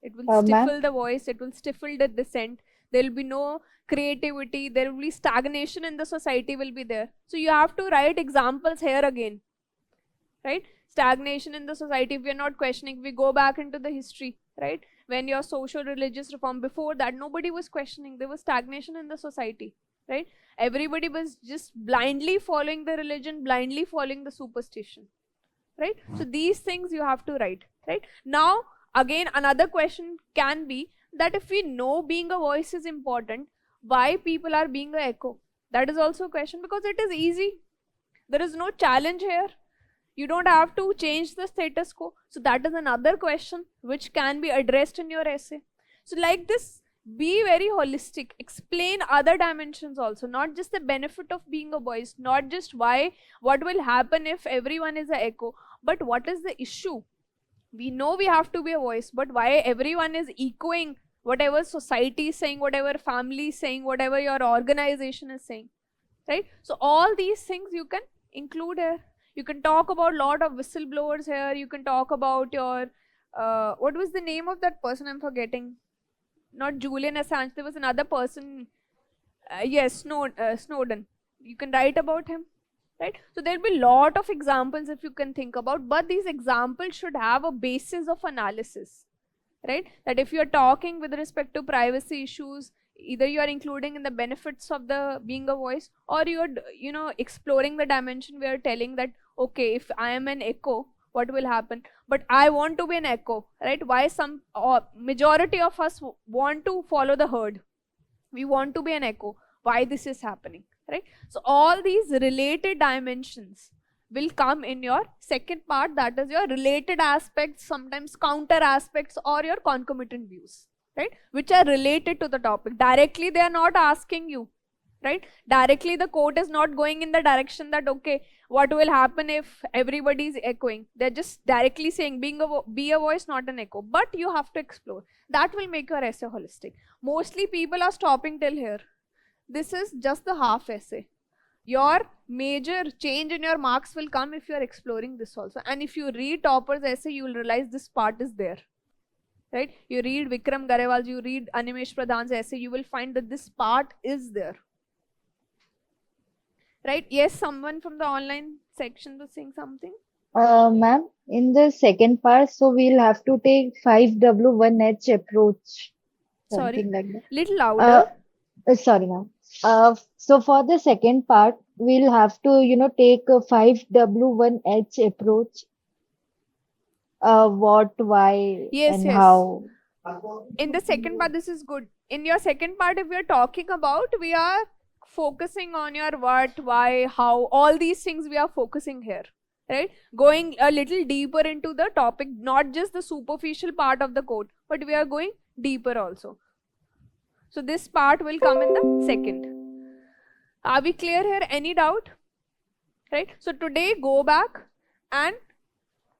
It will Ma'am? stifle the voice, it will stifle the dissent, there will be no creativity, there will be stagnation in the society will be there. So you have to write examples here again, right? Stagnation in the society, if we are not questioning, we go back into the history, right? When your social religious reform, before that nobody was questioning, there was stagnation in the society, right? Everybody was just blindly following the religion, blindly following the superstition, right? So these things you have to write, right? Now again another question can be that if we know being a voice is important, why people are being an echo? That is also a question, because it is easy, there is no challenge here, you don't have to change the status quo. So that is another question which can be addressed in your essay. So like this, be very holistic, explain other dimensions also, not just the benefit of being a voice, not just what will happen if everyone is an echo, but what is the issue. We know we have to be a voice, but why everyone is echoing whatever society is saying, whatever family is saying, whatever your organization is saying, right? So all these things you can include here. You can talk about lot of whistleblowers here, you can talk about your what was the name of that person, I'm forgetting, not Julian Assange, there was another person, yes, Snowden, you can write about him, right? So there'll be lot of examples if you can think about, but these examples should have a basis of analysis, right? That if you're talking with respect to privacy issues, either you are including in the benefits of the being a voice, or you're exploring the dimension where telling that okay, if I am an echo, what will happen, but I want to be an echo, right? Why some majority of us want to follow the herd, we want to be an echo, why this is happening, right? So all these related dimensions will come in your second part, that is your related aspects, sometimes counter aspects, or your concomitant views, right, which are related to the topic. Directly they are not asking you, right? Directly the quote is not going in the direction that okay, what will happen if everybody is echoing. They're just directly saying be a voice, not an echo. But you have to explore. That will make your essay holistic. Mostly people are stopping till here. This is just the half essay. Your major change in your marks will come if you are exploring this also. And if you read Topper's essay, you will realize this part is there, right? You read Vikram Garewal, you read Animesh Pradhan's essay, you will find that this part is there, right? Yes, someone from the online section was saying something. Ma'am, in the second part, so we'll have to take 5W1H approach, Sorry, something like that. little louder. Sorry, ma'am. So for the second part, we'll have to, take a 5W1H approach. What, why, Yes, and yes. how. In the second part, this is good. In your second part, if we are talking about, we are focusing on your what, why, how, all these things we are focusing here, right? Going a little deeper into the topic, not just the superficial part of the code, but we are going deeper also. So this part will come in the second. Are we clear here? Any doubt? Right? So today go back and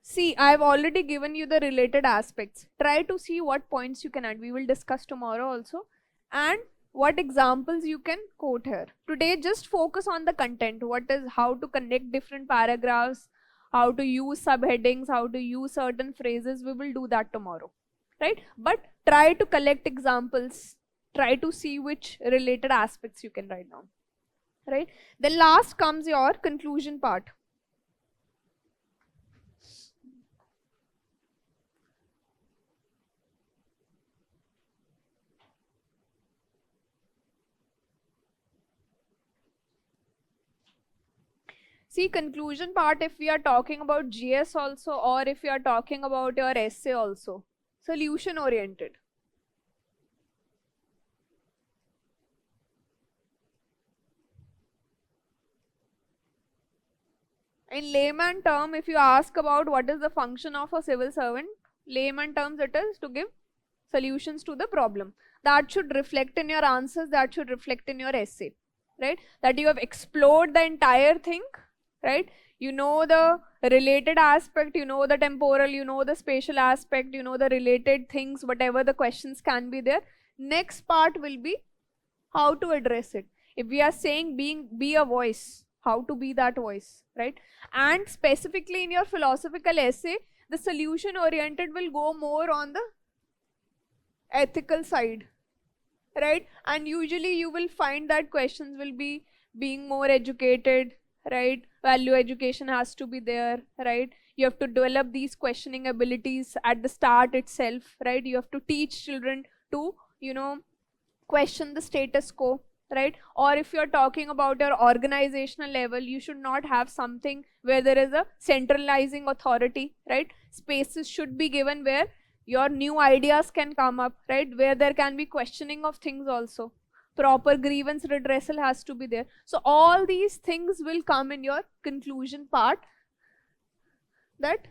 see, I have already given you the related aspects. Try to see what points you can add. We will discuss tomorrow also. And what examples you can quote here. Today just focus on the content. How to connect different paragraphs, how to use subheadings, how to use certain phrases. We will do that tomorrow, right? But try to collect examples. Try to see which related aspects you can write down, right? Then last comes your conclusion part. See, conclusion part, if we are talking about GS also, or if we are talking about your essay also, solution oriented. In layman term, if you ask about what is the function of a civil servant, layman terms it is to give solutions to the problem. That should reflect in your answers, that should reflect in your essay, right? That you have explored the entire thing, right? You know the related aspect, you know the temporal, you know the spatial aspect, you know the related things, whatever the questions can be there. Next part will be how to address it. If we are saying be a voice, how to be that voice, right? And specifically in your philosophical essay, the solution oriented will go more on the ethical side, right? And usually you will find that questions will be being more educated, right? Value education has to be there, right? You have to develop these questioning abilities at the start itself, right? You have to teach children to, you know, question the status quo, right? Or if you're talking about your organizational level, you should not have something where there is a centralizing authority, right? Spaces should be given where your new ideas can come up, right? Where there can be questioning of things also. Proper grievance redressal has to be there. So all these things will come in your conclusion part, that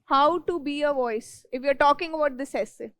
how to be a voice if you're talking about this essay.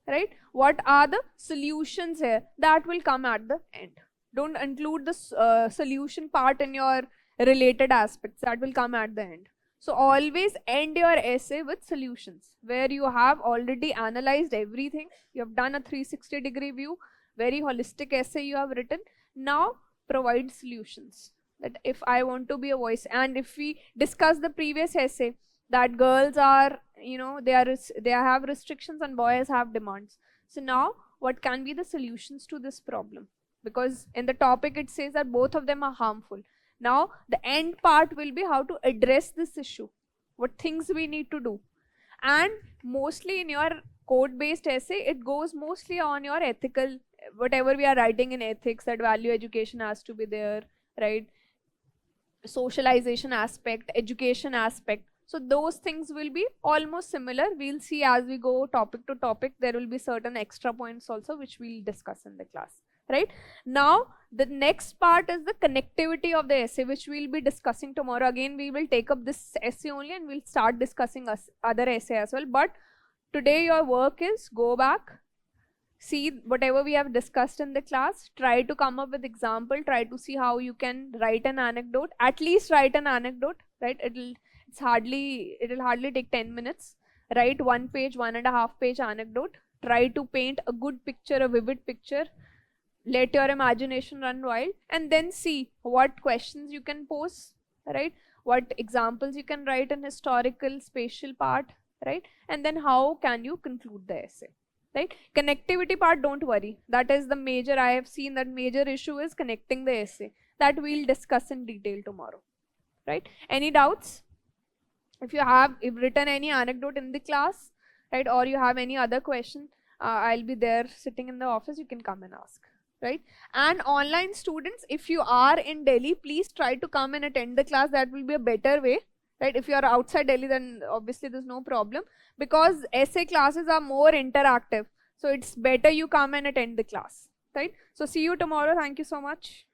Right? What are the solutions here? That will come at the end. Don't include the solution part in your related aspects. That will come at the end. So always end your essay with solutions, where you have already analyzed everything. You have done a 360-degree view, very holistic essay you have written. Now provide solutions. That if I want to be a voice, and if we discuss the previous essay, that girls are, you know, they have restrictions and boys have demands. So now what can be the solutions to this problem? Because in the topic it says that both of them are harmful. Now the end part will be how to address this issue, what things we need to do. And mostly in your code-based essay, it goes mostly on your ethical, whatever we are writing in ethics, that value education has to be there, right? Socialization aspect, education aspect. So those things will be almost similar. We'll see as we go topic to topic. There will be certain extra points also which we'll discuss in the class, right? Now the next part is the connectivity of the essay, which we'll be discussing tomorrow. Again, we will take up this essay only and we'll start discussing other essay as well. But today your work is go back, see whatever we have discussed in the class, try to come up with example, try to see how you can write an anecdote, at least write an anecdote, right? It'll hardly take 10 minutes. Write 1 page, 1.5 page anecdote. Try to paint a good picture, a vivid picture. Let your imagination run wild, and then see what questions you can pose, right? What examples you can write in historical, spatial part, right? And then how can you conclude the essay, right? Connectivity part, don't worry. That is the major, I have seen that major issue is connecting the essay. That we'll discuss in detail tomorrow, right? Any doubts? If you have written any anecdote in the class, right, or you have any other question, I'll be there sitting in the office, you can come and ask, right? And online students, if you are in Delhi, please try to come and attend the class. That will be a better way, right? If you are outside Delhi, then obviously there's no problem, because essay classes are more interactive. So it's better you come and attend the class, right? So see you tomorrow. Thank you so much.